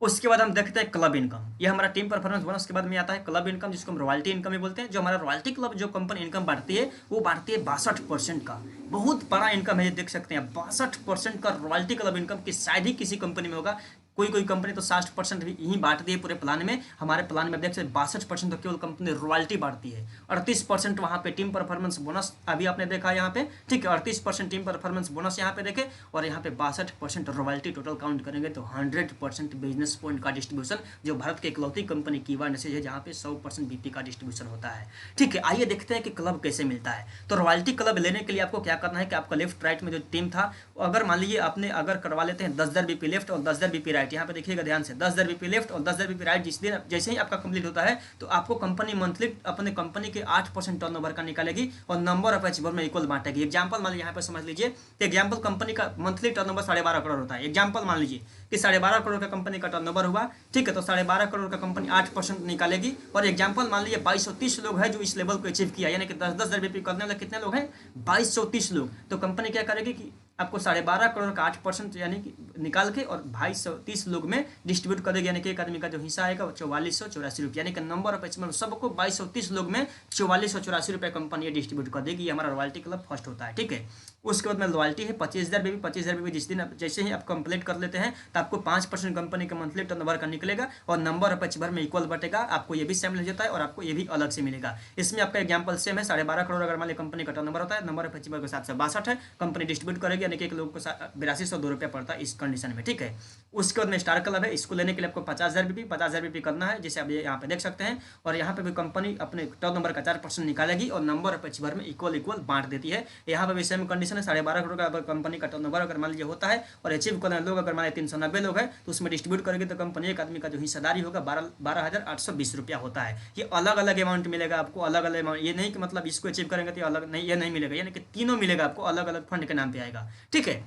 उसके बाद हम देखते हैं क्लब इनकम। ये हमारा टीम परफॉर्मेंस बोनस के बाद में आता है क्लब इनकम, जिसको हम रॉयल्टी इनकम भी बोलते हैं। जो हमारा रॉयल्टी क्लब जो कंपनी इनकम बांटती है वो बांटती है 62% का। बहुत बड़ा इनकम है, ये देख सकते हैं 62% का रॉयल्टी क्लब इनकम, कि शायद ही किसी कंपनी में होगा। कोई कोई कंपनी तो 60% भी यही बांटती है पूरे प्लान में। हमारे प्लान में देख सकते 62% तो केवल कंपनी रॉयल्टी बांटती है। 38% वहाँ पे टीम परफॉर्मेंस बोनस अभी आपने देखा यहाँ पे, ठीक है। 38% टीम परफॉर्मेंस बोनस यहाँ पे देखे, और यहाँ पे 62% रॉयल्टी। टोटल काउंट करेंगे तो 100% बिजनेस पॉइंट का डिस्ट्रीब्यूशन, जो भारत की इकलौती कंपनी कीवा इंडस्ट्रीज है जहाँ पे 100% बीपी का डिस्ट्रीब्यूशन होता है, ठीक है। आइए देखते हैं कि क्लब कैसे मिलता है। तो रॉयल्टी क्लब लेने के लिए आपको क्या करना है कि आपका लेफ्ट राइट में जो टीम था, अगर मान लीजिए आपने अगर करवा लेते हैं 10,000 बीपी लेफ्ट और 10,000 बीपी राइट, यहाँ पे देखिएगा ध्यान से 10,000 बीपी लेफ्ट और 10,000 बीपी राइट, जिस दिन जैसे ही आपका कंप्लीट होता है तो आपको कंपनी मंथली अपने कंपनी के 8% टर्नओवर का निकालेगी और नंबर ऑफ अचीवर में इक्वल बांटेगी। एग्जांपल मान लीजिए यहाँ पे समझ लीजिए, एग्जांपल कंपनी का मंथली टर्नओवर 12.5 करोड़ होता है। एग्जांपल मान लीजिए कि 12.5 करोड़ का कंपनी का टर्नओवर हुआ, ठीक है। तो 12.5 करोड़ का कंपनी 8% निकालेगी। और एग्जांपल मान लीजिए 2230 लोग हैं जो इस लेवल को अचीव किया, यानी कि 10,000 बीपी करने वाले कितने लोग हैं, 2230 लोग। तो कंपनी क्या करेगी कि आपको 12.5 करोड़ का 8% यानी कि निकाल के और 2230 लोग में डिस्ट्रीब्यूट करेगी, यानी कि एक आदमी का जो हिस्सा आएगा वो 4484 रुपये, यानी कि नंबर ऑफ अचीवमेंट सबको 2230 लोग में 4484 रुपये कंपनी डिस्ट्रीब्यूट कर देगी। ये हमारा रॉयल्टी क्लब फर्स्ट होता है, ठीक है। उसके बाद में रॉयल्टी है 25,000 बीपी। 25,000 बीपी जिस दिन जैसे ही आप कंप्लीट कर लेते हैं तो आपको 5% कंपनी का मंथली टर्नओवर का निकलेगा और नंबर ऑफ अचीवर में इक्वल बटेगा। आपको ये भी शामिल हो जाता है और आपको ये भी अलग से मिलेगा। इसमें आपका एग्जाम्पल सेम है, 12.5 करोड़ अगर मान लीजिए कंपनी का टर्नओवर होता है, नंबर ऑफ अचीवर के 762 है, कंपनी डिस्ट्रीब्यूट करेगी, यानी कि एक लोग को 8202 रुपया पड़ता है इस कंडीशन में, ठीक है। उसके बाद में स्टार क्लब है, इसको लेने के लिए आपको 50,000 बीपी 50,000 बीपी करना है, जैसे आप यहाँ पे देख सकते हैं। और यहाँ पे भी कंपनी अपने टर्नओवर का 4% निकालेगी और नंबर ऑफ अचीवर में इक्वल बांट देती है। यहाँ पे भी सेम कंडीशन है, 12.5 करोड़ का कंपनी का टर्नओवर अगर मान लीजिए होता है और अचीव करने लोग अगर मान लीजिए 390 लोग हैं तो उसमें डिस्ट्रीब्यूट करेगी तो कंपनी एक आदमी का जो हिस्सेदारी होगा 12,820 रुपया होता है। ये अलग अलग अमाउंट मिलेगा आपको, अलग अलग अमाउंट। ये नहीं कि मतलब इसको अचीव करेंगे तो अलग नहीं, ये नहीं मिलेगा, यानी कि तीनों मिलेगा आपको, अलग अलग फंड के नाम पे आएगा, ठीक है।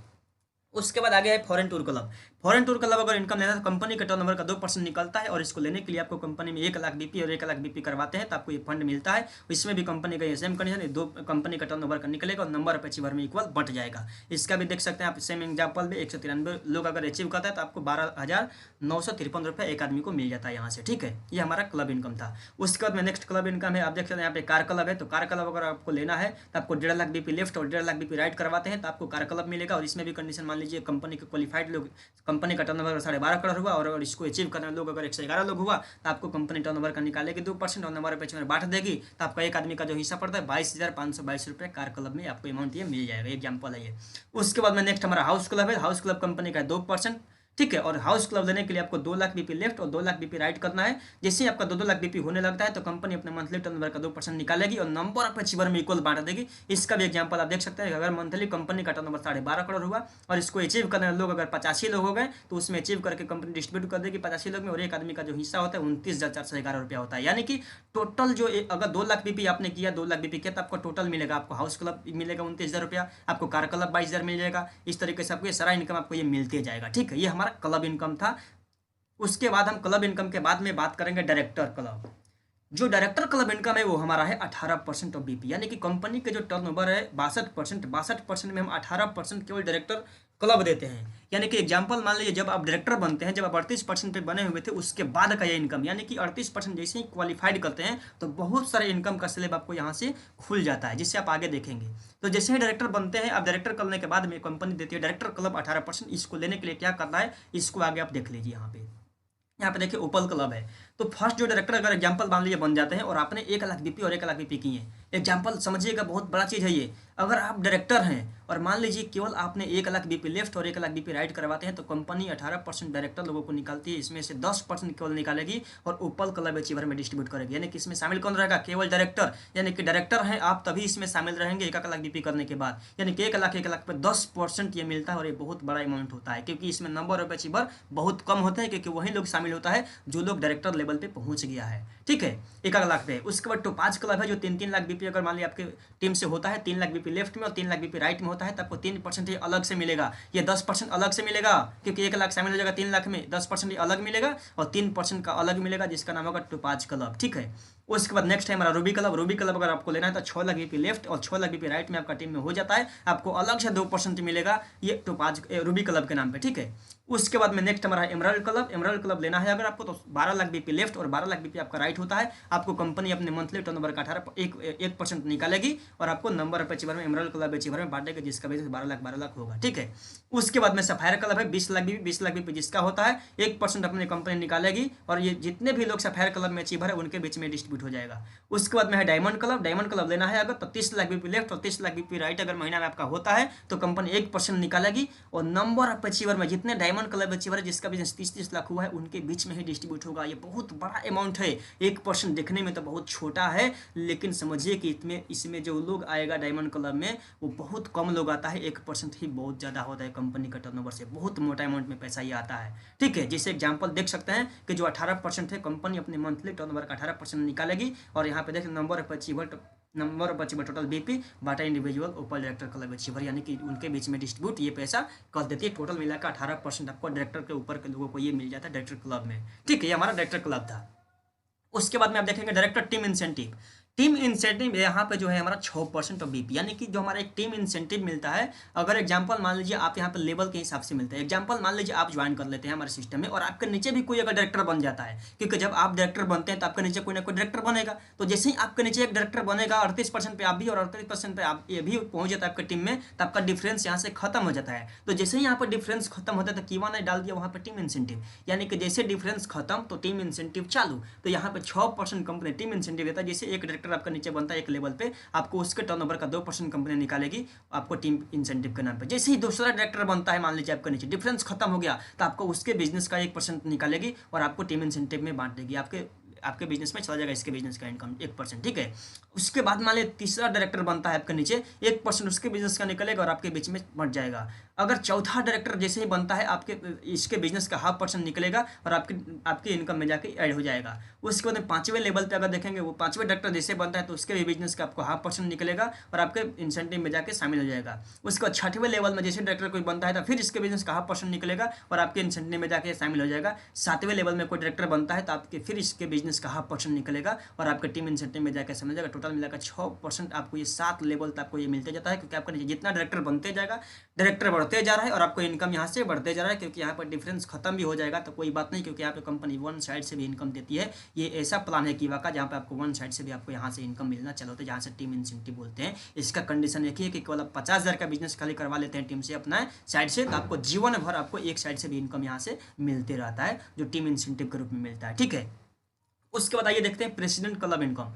उसके बाद आगे है foreign tour club. Foreign tour club अगर इनकम लेना है तो कंपनी के टर्नओवर का 2% निकलता है और इसको लेने के लिए आपको कंपनी में 1,00,000 बीपी और 1,00,000 बीपी करवाते हैं तो आपको ये फंड मिलता है। इसमें भी कंपनी का ये सेम कंडीशन है, दो कंपनी का टर्नओवर का निकलेगा और नंबर ऑफ अचीवर में इक्वल बट जाएगा। इसका भी देख सकते हैं आप सेम एग्जाम्पल में 193 लोग अगर अचीव करता है तो आपको 12,953 रुपये एक आदमी को मिल जाता है यहाँ से, ठीक है। ये हमारा क्लब इनकम था। उसके बाद में नेक्स्ट क्लब इनकम है, आप देख सकते हैं यहाँ पे कार क्लब है। तो कार क्लब अगर आपको लेना है तो आपको 1,50,000 बीपी लेफ्ट और 1,50,000 बीपी राइट करवाते हैं तो आपको कार क्लब मिलेगा। और इसमें भी कंडीशन मान लीजिए कंपनी के क्वालिफाइड लोग, कंपनी का टर्नओवर 12.5 करोड़ हुआ और इसको अचीव करने लोग अगर 111 लोग हुआ तो आपको कंपनी टर्नओवर का निकालेगी 2% और नंबर पे में बांट देगी तो आपका एक आदमी का जो हिस्सा पड़ता है 22,522 रुपये कार क्लब में आपको अमाउंट ये मिल जाएगा। एग्जाम्पल है ये। उसके बाद में नेक्स्ट हमारा हाउस क्लब है। हाउस क्लब कंपनी का 2%, ठीक है। और हाउस क्लब लेने के लिए आपको 2,00,000 बीपी लेफ्ट और 2,00,000 बीपी राइट करना है। जैसे ही आपका 2,00,000 बीपी होने लगता है तो कंपनी अपने मंथली टर्नओवर का 2% निकालेगी और नंबर ऑफ अचीवर में इक्वल बांट देगी। इसका भी एग्जांपल आप देख सकते हैं, अगर मंथली कंपनी का टर्नओवर 12.5 करोड़ हुआ और इसको अचीव करने वाले लोग अगर 85 लोग हो गए तो उसमें अचीव करके कंपनी डिस्ट्रीब्यूट कर देगी 85 लोग में और एक आदमी का जो हिस्सा होता है 29,411 रुपया होता है। यानी कि टोटल जो अगर 2,00,000 बीपी आपने किया, 2,00,000 बीपी किया तो आपको टोटल मिलेगा, आपको हाउस क्लब मिलेगा 29,000 रुपया, आपको कार क्लब 22,000 मिल जाएगा। इस तरीके से आपको ये सारा इनकम आपको ये मिलते जाएगा, ठीक है। ये हमारा क्लब इनकम था। उसके बाद हम क्लब इनकम के बाद में बात करेंगे डायरेक्टर क्लब। जो डायरेक्टर क्लब इनकम है वो हमारा है 18% ऑफ बीपी, यानी कि कंपनी के जो टर्नओवर है 62% में हम 18% केवल डायरेक्टर क्लब देते हैं। यानी कि एग्जांपल मान लीजिए जब आप डायरेक्टर बनते हैं, जब आप 38% पे बने हुए थे उसके बाद का ये इनकम, यानी कि 38% जैसे ही क्वालिफाइड करते हैं तो बहुत सारे इनकम का स्लैब आपको यहाँ से खुल जाता है, जिससे आप आगे देखेंगे। तो जैसे ही डायरेक्टर बनते हैं, आप डायरेक्टर करने के बाद में कंपनी देती है डायरेक्टर क्लब 18%। इसको लेने के लिए क्या करना है, इसको आगे आप देख लीजिए। यहाँ पे देखिए ओपल क्लब है। तो फर्स्ट जो डायरेक्टर अगर एग्जांपल मान लीजिए बन जाते हैं और आपने 1,00,000 बीपी और 1,00,000 बीपी किए हैं, एग्जांपल समझिएगा बहुत बड़ा चीज़ है ये। अगर आप डायरेक्टर हैं और मान लीजिए केवल आपने 1,00,000 बीपी लेफ्ट और 1,00,000 बीपी राइट करवाते हैं तो कंपनी 18% डायरेक्टर लोगों को निकालती है, इसमें से 10% केवल निकालेगी और ओपल क्लब अचीवर में डिस्ट्रीब्यूट करेगी। यानी कि इसमें शामिल कौन रहेगा, केवल डायरेक्टर। यानी कि डायरेक्टर हैं आप तभी इसमें शामिल रहेंगे 1,00,000 बीपी करने के बाद। यानी कि 1,00,000 पे 10% ये मिलता है और ये बहुत बड़ा अमाउंट होता है, क्योंकि इसमें नंबर ऑफ अचीवर बहुत कम होते हैं, क्योंकि वही लोग शामिल होता है जो लोग डायरेक्टर लेवल पे पहुंच गया है, ठीक है, 1,00,000 पे। उसके बाद टोपाज क्लब है जो 3-3 लाख बीपी अगर मान लिया आपके टीम से होता है, 3 लाख बीपी लेफ्ट में और 3 लाख बीपी राइट में होता है, तो आपको 3% अलग से मिलेगा। ये 10% अलग से मिलेगा क्योंकि 1,00,000 शामिल हो जाएगा 3 लाख में, 10% अलग मिलेगा और 3% का अलग मिलेगा जिसका नाम होगा टोपाज क्लब। ठीक है, उसके बाद नेक्स्ट है हमारा रूबी क्लब। रूबी क्लब अगर आपको लेना है तो 6 लाख बीपी लेफ्ट और 6 लाख बीपी राइट में आपका टीम में हो जाता है, आपको अलग से 2% मिलेगा ये टोपाज रूबी क्लब के नाम पे। ठीक है, उसके बाद में नेक्स्ट हमारा एमराल्ड क्लब। एमराल्ड क्लब लेना है अगर आपको तो 12 लाख बीपी लेफ्ट और 12 लाख बीपी आपका राइट होता है, आपको कंपनी अपने मंथली टर्नओवर का 1% निकालेगी और आपको नंबर ऑफ अचीवर में एमराल्ड क्लब अचीवर में बांटेगा जिसका बेसिस 12 लाख होगा। ठीक है, उसके बाद में सफायर क्लब है 20 लाख बीपी जिसका होता है 1% अपनी कंपनी निकालेगी और ये जितने भी लोग सफायर क्लब में अचीवर है उनके बीच में डिस्ट्रीब्यूट हो जाएगा। उसके बाद में है डायमंड क्लब। डायमंड क्लब लेना है अगर तो 30 लाख बीपी लेफ्ट और 30 लाख बीपी राइट अगर महीना में आपका होता है तो कंपनी 1% निकालेगी और नंबर ऑफ अचीवर में जितने डायमंड क्लब अचीवर है जिसका बिजनेस 30-30 लाख हुआ है उनके बीच में ही डिस्ट्रीब्यूट होगा। ये बहुत बड़ा अमाउंट है, 1% दिखने में तो बहुत छोटा है लेकिन समझिए कि इसमें जो लोग आएगा डायमंड क्लब में वो बहुत कम लोग आता है, 1% ही बहुत ज़्यादा होता है कंपनी का टर्नओवर से, बहुत मोटा अमाउंट में पैसा ये आता है। ठीक है, जैसे एग्जाम्पल देख सकते हैं कि जो 18% है कंपनी अपने मंथली टर्नओवर का 18% निकालेगी और यहाँ पे देखें number of achiever total BP बाटा individual opal director club achiever, यानी कि उनके बीच में डिस्ट्रीब्यूट ये पैसा कर देती है। टोटल मिलाकर 18% आपको डायरेक्टर के ऊपर के लोगों को ये मिल जाता है डायरेक्टर क्लब में। ठीक है, ये हमारा डायरेक्टर क्लब था। उसके बाद में आप देखेंगे director team incentive. Team incentive यहाँ पे जो है हमारा 6% ऑफ बीपी, यानी कि जो हमारा एक टीम इंसेंटिव मिलता है। अगर एग्जांपल मान लीजिए आप यहाँ पे लेवल के हिसाब से मिलता है, एग्जांपल मान लीजिए आप ज्वाइन कर लेते हैं हमारे सिस्टम में और आपके नीचे भी कोई अगर डायरेक्टर बन जाता है, क्योंकि जब आप डायरेक्टर बनते हैं तो आपके नीचे कोई ना कोई डायरेक्टर बनेगा, तो जैसे ही आपके नीचे एक डायरेक्टर बनेगा 38% पे आप भी और 38% पे आप ये भी पहुंच जाता है आपके टीम में, तो आपका डिफरेंस यहाँ से खत्म हो जाता है। तो जैसे ही यहाँ पर डिफरेंस खत्म होता है तो कीवा ने डाल दिया वहाँ पर टीम इंसेंटिव, यानी कि जैसे डिफरेंस खत्म तो टीम इंसेंटिव चालू। तो यहाँ पे 6% कंपनी टीम इंसेंटिव देता है। जैसे एक डायरेक्टर आपका नीचे बनता है एक लेवल पे, आपको उसके टर्नओवर का 2% कंपनी निकालेगी आपको टीम इंसेंटिव के नाम पे। जैसे ही दूसरा डायरेक्टर बनता है मान लीजिए आपके नीचे डिफरेंस खत्म हो गया तो आपको उसके बिजनेस का 1% निकालेगी और आपको टीम इंसेंटिव में बांट देगी, आपके बिजनेस में चला जाएगा इसके बिजनेस का इनकम 1%। ठीक है, उसके बाद मान लीजिए तीसरा डायरेक्टर बनता है आपके नीचे, 1% उसके बिजनेस का निकलेगा और आपके बीच में बंट जाएगा। अगर चौथा डायरेक्टर जैसे ही बनता है आपके इसके बिजनेस का 0.5% निकलेगा और आपके इनकम में जाके ऐड हो जाएगा। उसके बाद 5वें लेवल पे अगर देखेंगे वो 5वें डायरेक्टर जैसे बनता है तो उसके भी बिजनेस का आपको 0.5% निकलेगा और आपके इंसेंटिव में जाके शामिल हो जाएगा। उसके बाद 6वें लेवल में जैसे डायरेक्टर कोई बनता है तो फिर इसके बिजनेस का 0.5% निकलेगा और आपके इंसेंटिव में जाके शामिल हो जाएगा। 7वें लेवल में कोई डायरेक्टर बनता है तो आपके फिर इसके बिजनेस का 0.5% निकलेगा और आपके टीम इंसेंटिव में जाकर शामिल हो जाएगा। टोटल मिलाकर 6% आपको ये 7 लेवल तक आपको ये मिलते जाता है, क्योंकि आपका जितना डायरेक्टर बनते जाएगा डायरेक्टर बढ़ते जा रहा है और आपको इनकम यहाँ से बढ़ते जा रहा है, क्योंकि यहाँ पर डिफरेंस खत्म भी हो जाएगा तो कोई बात नहीं, क्योंकि यहाँ पे कंपनी वन साइड से भी इनकम देती है। ये ऐसा प्लान है कीवा का जहाँ पे आपको वन साइड से भी आपको यहाँ से इनकम मिलना चालू होता है, जहाँ से टीम इंसेंटिव बोलते हैं। इसका कंडीशन एक ही है कि केवल 50,000 का बिजनेस खाली करवा लेते हैं टीम से अपना साइड से, तो आपको जीवन भर आपको एक साइड से भी इनकम यहाँ से मिलते रहता है जो टीम इंसेंटिव के रूप में मिलता है। ठीक है, उसके बाद आइए देखते हैं प्रेसिडेंट क्लब इनकम।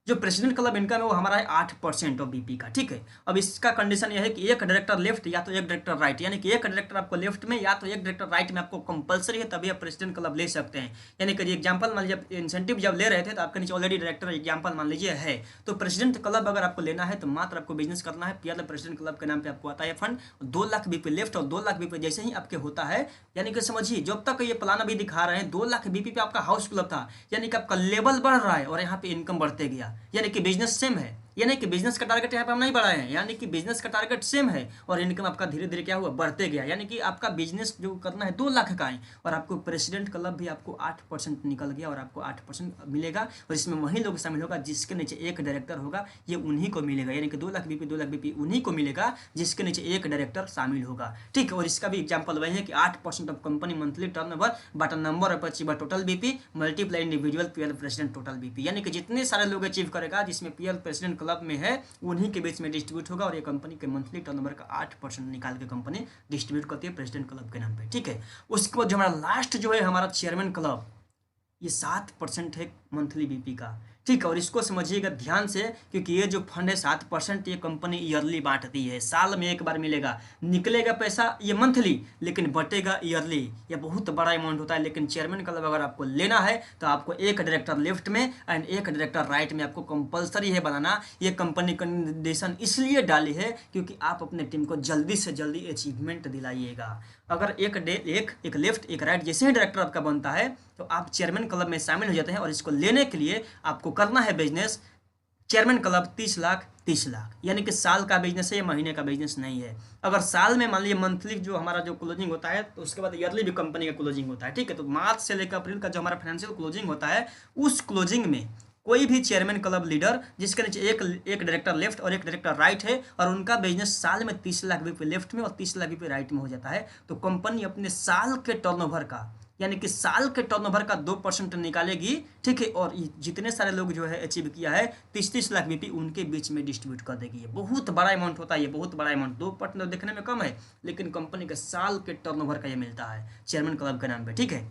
जो प्रेसिडेंट क्लब इनकम है वो हमारा है 8% ऑफ बीपी का। ठीक है, अब इसका कंडीशन यह है कि एक डायरेक्टर लेफ्ट या तो एक डायरेक्टर राइट, यानी कि एक डायरेक्टर आपको लेफ्ट में या तो एक डायरेक्टर राइट में आपको कंपलसरी है, तभी आप प्रेसिडेंट क्लब ले सकते हैं। यानी कि एग्जांपल मान लीजिए इंसेंटिव जब ले रहे थे तो आपके नीचे ऑलरेडी डायरेक्टर एग्जांपल मान लीजिए है, तो प्रेसिडेंट क्लब अगर आपको लेना है तो मात्र आपको बिजनेस करना है, पीएल प्रेसिडेंट क्लब के नाम पे आपको आता है फंड 2 लाख बीपी लेफ्ट और 2 लाख बीपी जैसे ही आपके होता है, यानी कि समझिए जब तक ये प्लान अभी दिखा रहे हैं 2 लाख बीपी पे आपका हाउस क्लब था, यानी कि आपका लेवल बढ़ रहा है और यहाँ पे इनकम बढ़ते गया, यानी कि बिजनेस सेम है, यानी कि बिजनेस का टारगेट यहाँ पे हम नहीं बढ़ाए हैं, यानी कि बिजनेस का टारगेट सेम है और इनकम आपका धीरे धीरे क्या हुआ बढ़ते गया, यानी कि आपका बिजनेस जो करना है 2 लाख का है और आपको प्रेसिडेंट क्लब भी आपको 8% निकल गया और आपको 8% मिलेगा और इसमें वही लोग शामिल होगा जिसके नीचे एक डायरेक्टर होगा, ये उन्हीं को मिलेगा, यानी कि 2 लाख बीपी उन्हीं को मिलेगा जिसके नीचे एक डायरेक्टर शामिल होगा। ठीक है, और इसका भी एग्जाम्पल वही है कि 8% of company monthly turnover but number of achiever total BP multiply individual PL president total BP, यानी कि जितने सारे लोग अचीव करेगा जिसमें पीएल प्रेसिडेंट क्लब में है उन्हीं के बीच में डिस्ट्रीब्यूट होगा और ये कंपनी के मंथली टर्नओवर का 8% निकाल के कंपनी डिस्ट्रीब्यूट करती है प्रेसिडेंट क्लब के नाम पे। ठीक है, उसके बाद जो हमारा लास्ट जो है हमारा चेयरमैन क्लब, ये 7% है मंथली बीपी का। ठीक है, और इसको समझिएगा ध्यान से, क्योंकि ये जो फंड है 7% ये कंपनी ईयरली बांटती है, साल में एक बार मिलेगा, निकलेगा पैसा ये मंथली लेकिन बटेगा ईयरली, ये बहुत बड़ा अमाउंट होता है। लेकिन चेयरमैन क्लब अगर आपको लेना है तो आपको एक डायरेक्टर लेफ्ट में एंड एक डायरेक्टर राइट में आपको कंपलसरी है बनाना। ये कंपनी कंडीशन इसलिए डाली है क्योंकि आप अपने टीम को जल्दी से जल्दी अचीवमेंट दिलाइएगा। अगर एक लेफ्ट एक राइट जैसे ही डायरेक्टर आपका बनता है तो आप चेयरमैन क्लब में शामिल हो जाते हैं और इसको लेने के लिए आपको करना है बिजनेस चेयरमैन क्लब 30 लाख, यानी कि साल का बिजनेस है, ये महीने का बिजनेस नहीं है। अगर साल में मान लीजिए मंथली जो हमारा जो क्लोजिंग होता है, तो उसके बाद ईयरली भी कंपनी का क्लोजिंग होता है, ठीक है। तो मार्च से लेकर अप्रैल का जो हमारा फाइनेंशियल क्लोजिंग होता है, उस क्लोजिंग में कोई भी चेयरमैन क्लब लीडर जिसके नीचे एक डायरेक्टर लेफ्ट और एक डायरेक्टर राइट है, और उनका बिजनेस साल में 30 लाख रुपये लेफ्ट में और 30 लाख रुपये राइट में हो जाता है, तो कंपनी अपने साल के टर्नओवर का, यानी कि साल के टर्नओवर का 2% निकालेगी, ठीक है। और जितने सारे लोग जो है अचीव किया है 30-30 लाख बीपी, उनके बीच में डिस्ट्रीब्यूट कर देगी। ये बहुत बड़ा अमाउंट होता है, ये बहुत बड़ा अमाउंट। 2% देखने में कम है, लेकिन कंपनी के साल के टर्नओवर का ये मिलता है चेयरमैन क्लब के नाम पे, ठीक है।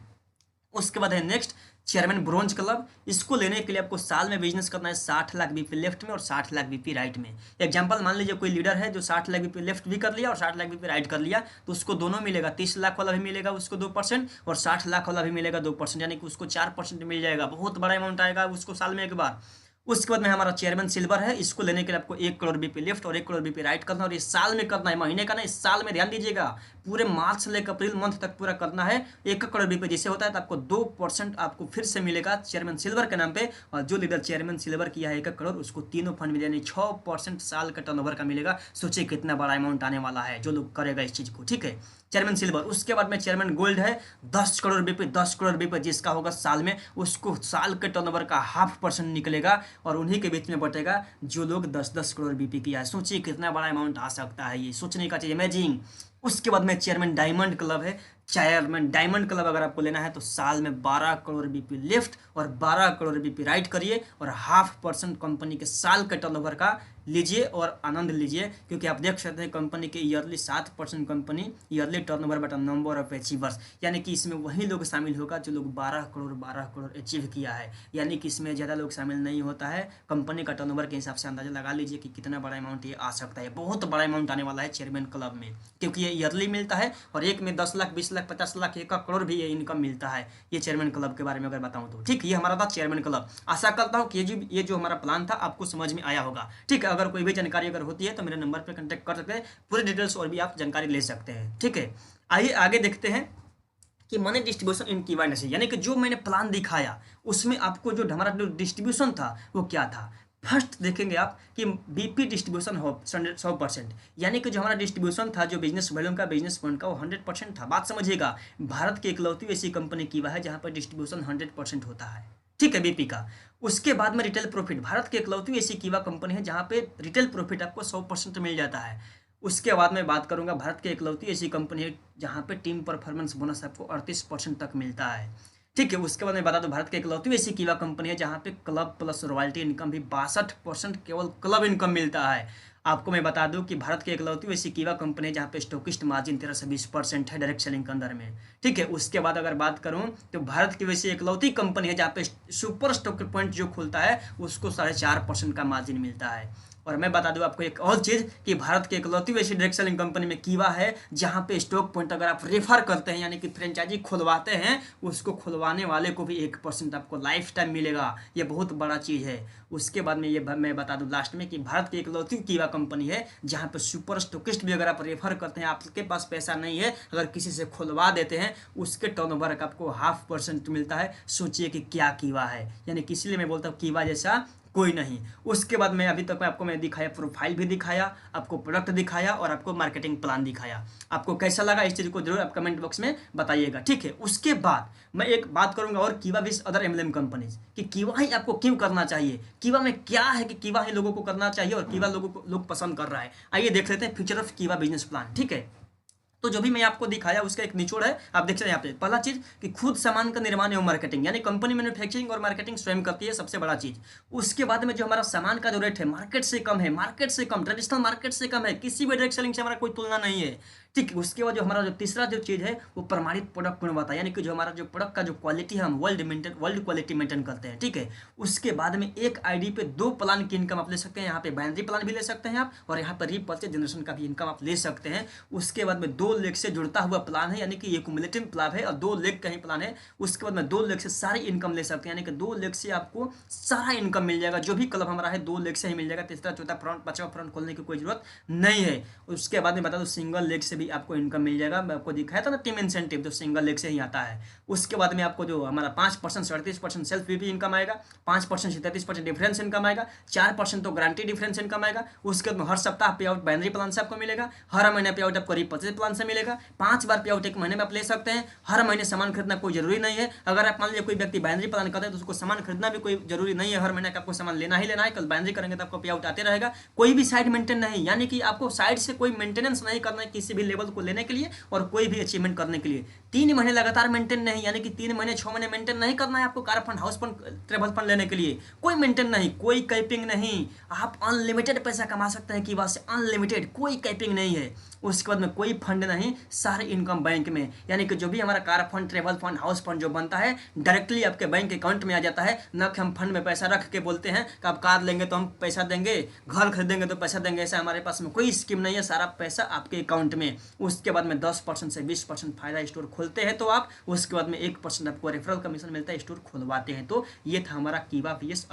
उसके बाद है नेक्स्ट चेयरमैन ब्रोंज क्लब। इसको लेने के लिए आपको साल में बिजनेस करना है 60 लाख बीपी लेफ्ट में और 60 लाख बीपी राइट में। एग्जांपल मान लीजिए कोई लीडर है जो 60 लाख बीपी लेफ्ट भी कर लिया और 60 लाख बीपी राइट कर लिया, तो उसको दोनों मिलेगा। 30 लाख वाला भी मिलेगा उसको 2% और 60 लाख वाला भी मिलेगा 2%, यानी कि उसको 4% मिल जाएगा। बहुत बड़ा अमाउंट आएगा उसको साल में एक बार। उसके बाद में हमारा चेयरमैन सिल्वर है। इसको लेने के लिए आपको 1 करोड़ बीपी लेफ्ट और 1 करोड़ बीपी राइट करना है, और ये साल में करना है, महीने का नहीं, साल में। ध्यान दीजिएगा, पूरे मार्च से लेकर अप्रैल मंथ तक पूरा करना है। 1 करोड़ बीपी जैसे होता है तो आपको 2% आपको फिर से मिलेगा चेयरमैन सिल्वर के नाम पे, और जो लीडर चेयरमैन सिल्वर किया है 1 करोड़, उसको तीनों फंड मिले, यानी 6% साल का टर्नओवर का मिलेगा। सोचिए कितना बड़ा अमाउंट आने वाला है जो लोग करेगा इस चीज को, ठीक है। Chairman silver. उसके बाद में चेयरमैन गोल्ड है, 10 करोड़ बीपी, 10 करोड़ बीपी जिसका होगा साल में, उसको साल के टर्नओवर का 0.5% निकलेगा, और उन्हीं के बीच में बटेगा जो लोग 10-10 करोड़ बीपी किया है। सोचिए कितना बड़ा अमाउंट आ सकता है, ये सोचने का चाहिए, इमेजिंग। उसके बाद में चेयरमैन डायमंड क्लब है। चेयरमैन डायमंड क्लब अगर आपको लेना है तो साल में 12 करोड़ बीपी लेफ्ट और 12 करोड़ बीपी राइट करिए, और 0.5% कंपनी के साल के टर्नओवर का लीजिए और आनंद लीजिए, क्योंकि आप देख सकते हैं कंपनी के ईयरली 7% कंपनी ईयरली टर्नओवर बटा नंबर ऑफ अचीवर्स, यानी कि इसमें वही लोग शामिल होगा जो लोग 12 करोड़ अचीव किया है, यानी कि इसमें ज़्यादा लोग शामिल नहीं होता है। कंपनी का टर्नओवर के हिसाब से अंदाजा लगा लीजिए कि कितना बड़ा अमाउंट ये आ सकता है। बहुत बड़ा अमाउंट आने वाला है चेयरमैन क्लब में, क्योंकि ये ईयरली मिलता है, और एक में 10 लाख, 20 लाख, 50 लाख, 1 करोड़ भी ये इनकम मिलता है। ये चेयरमैन क्लब के बारे में अगर बताऊं तो, ठीक, ये हमारा था चेयरमैन क्लब। आशा करता हूँ कि ये जो हमारा प्लान था आपको समझ में आया होगा, ठीक है। अगर कोई भी जानकारी अगर होती है तो मेरे नंबर पर कांटेक्ट कर सकते हैं, पूरी डिटेल्स और भी आप जानकारी ले सकते हैं, ठीक है। आइए आगे देखते हैं कि मनी डिस्ट्रीब्यूशन इन कीवर्ड से, यानी कि जो मैंने प्लान दिखाया उसमें आपको जो हमारा जो डिस्ट्रीब्यूशन था वो क्या था। फर्स्ट देखेंगे आप कि बीपी डिस्ट्रीब्यूशन हो 100%, यानी कि जो हमारा डिस्ट्रीब्यूशन था, जो बिजनेस वॉल्यूम का, बिजनेस पॉइंट का, वो 100% था। बात समझिएगा, भारत की इकलौती ऐसी कंपनी कीवा है जहाँ पर डिस्ट्रीब्यूशन 100% होता है, ठीक है, बीपी का। उसके बाद में रिटेल प्रॉफिट, भारत की इकलौती ऐसी कीवा कंपनी है जहाँ पे रिटेल प्रॉफिट आपको 100% मिल जाता है। उसके बाद मैं बात करूंगा, भारत की इकलौती ऐसी कंपनी है जहाँ पे टीम परफॉर्मेंस बोनस आपको 38% तक मिलता है, ठीक है। उसके बाद मैं बता दूं, भारत की इकलौती ऐसी कीवा कंपनी है जहाँ पे क्लब प्लस रॉयल्टी इनकम भी 62% केवल क्लब इनकम मिलता है। आपको मैं बता दूं कि भारत की इकलौती ऐसी कीवा कंपनी है जहाँ पे स्टॉकिस्ट मार्जिन 13 से 20% है डायरेक्ट सेलिंग के अंदर में, ठीक है। उसके बाद अगर बात करूं तो भारत की वैसी इकलौती कंपनी है जहाँ पे सुपर स्टॉक पॉइंट जो खुलता है उसको 4.5% का मार्जिन मिलता है। और मैं बता दूं आपको एक और चीज़ कि भारत की इकलौती वैसी डायरेक्ट सेलिंग कंपनी में कीवा है जहां पे स्टॉक पॉइंट अगर आप रेफर करते हैं, यानी कि फ्रेंचाइजी खुलवाते हैं, उसको खुलवाने वाले को भी 1% आपको लाइफ टाइम मिलेगा। ये बहुत बड़ा चीज़ है। उसके बाद में ये मैं बता दूं लास्ट में कि भारत की इकलौती कीवा कंपनी है जहाँ पे सुपर स्टॉकिस्ट भी अगर आप रेफर करते हैं, आपके पास पैसा नहीं है, अगर किसी से खुलवा देते हैं, उसके टर्नओवर का आपको 0.5% मिलता है। सोचिए कि क्या कीवा है, यानी कि इसलिए मैं बोलता हूँ कीवा जैसा कोई नहीं। उसके बाद मैं अभी तक आपको मैं दिखाया, प्रोफाइल भी दिखाया, आपको प्रोडक्ट दिखाया और आपको मार्केटिंग प्लान दिखाया। आपको कैसा लगा इस चीज़ को जरूर आप कमेंट बॉक्स में बताइएगा, ठीक है। उसके बाद मैं एक बात करूंगा और कीवा विद अदर एमएलएम कंपनीज, कि कीवा ही आपको क्यों करना चाहिए, कीवा में क्या है कि कीवा ही लोगों को करना चाहिए और कीवा लोग पसंद कर रहा है। आइए देख लेते हैं फ्यूचर ऑफ कीवा बिजनेस प्लान, ठीक है। तो जो भी मैं आपको दिखाया उसका एक निचोड़ है, आप देख सकते हैं यहाँ पे। पहला चीज कि खुद सामान का निर्माण एवं मार्केटिंग, यानी कंपनी मैन्युफैक्चरिंग और मार्केटिंग स्वयं करती है, सबसे बड़ा चीज। उसके बाद में जो हमारा सामान का जो रेट है मार्केट से कम है, मार्केट से कम, ट्रेडिशनल मार्केट से कम है, किसी भी डायरेक्ट सेलिंग से हमारा कोई तुलना नहीं है, ठीक है। उसके बाद जो हमारा जो तीसरा जो चीज है वो प्रमाणित प्रोडक्ट गुणवत्ता, यानी कि जो हमारा जो प्रोडक्ट का जो क्वालिटी है हम वर्ल्ड क्वालिटी मेंटेन करते हैं, ठीक है। उसके बाद में एक आईडी पे 2 प्लान की इनकम आप ले सकते हैं, यहाँ पे बाइनरी प्लान भी ले सकते हैं आप, और यहाँ पर रीपर्चेज जनरेशन का भी इनकम आप ले सकते हैं। उसके बाद में 2 लेग से जुड़ता हुआ प्लान है, यानी कि ये क्युमुलेटिव प्लान है, और 2 लेग का ही प्लान है। उसके बाद में 2 लेग से सारी इनकम ले सकते हैं, यानी कि 2 लेग से आपको सारा इनकम मिल जाएगा। जो भी क्लब हमारा है 2 लेग से ही मिल जाएगा, तीसरा चौथा फ्रंट पांचवा फ्रंट खोलने की कोई जरूरत नहीं है। उसके बाद में बता दो सिंगल लेग से भी मंथली आपको इनकम मिल जाएगा। मैं आपको दिखाया था ना टीम इंसेंटिव जो सिंगल लेग से ही आता है। उसके बाद में आपको जो हमारा 5% 37% सेल्फ वीपी इनकम आएगा, 5% से 33% डिफरेंस इनकम आएगा, 4% तो गारंटी डिफरेंस इनकम आएगा। उसके बाद हर सप्ताह पे आउट बाइनरी प्लान से आपको मिलेगा, हर महीने पे आउट आपको रिपर्चेज प्लान से मिलेगा, 5 बार पे आउट एक महीने में आप ले सकते हैं। हर महीने सामान खरीदना कोई जरूरी नहीं है। अगर आप मान लीजिए कोई व्यक्ति बाइनरी प्लान करते हैं तो उसको सामान खरीदना भी कोई जरूरी नहीं है, हर महीने का आपको सामान लेना ही लेना है। कल बाइनरी करेंगे तो आपको पे आउट आते रहेगा। कोई भी साइड मेंटेन नहीं, यानी कि आपको साइड से कोई मेंटेनेंस नहीं करना है किसी भी लेवल को लेने के लिए और कोई भी अचीवमेंट करने के लिए। 3 महीने लगातार मेंटेन नहीं, यानी कि 3 महीने 6 महीने मेंटेन नहीं करना है आपको car fund, house fund, travel fund लेने के लिए। कोई मेंटेन नहीं, कोई कैपिंग नहीं। आप अनलिमिटेड पैसा कमा सकते हैं कि बात से अनलिमिटेड, कोई कैपिंग नहीं है। उसके बाद में कोई फंड नहीं, सारे इनकम बैंक में, यानी कि जो भी हमारा car fund, travel fund, house fund जो बनता है डायरेक्टली आपके बैंक अकाउंट में आ जाता है। न कि हम फंड में पैसा रख के बोलते हैं कि आप कार लेंगे तो हम पैसा देंगे, घर खरीदेंगे तो पैसा देंगे, ऐसा हमारे पास में कोई स्कीम नहीं है। सारा पैसा आपके अकाउंट में। उसके बाद में 10% से 20% फायदा स्टोर खोलते हैं तो आप, उसके बाद में 1% आपको रेफरल कमीशन मिलता है स्टोर खुलवाते हैं। तो ये था हमारा कीवा पीएस।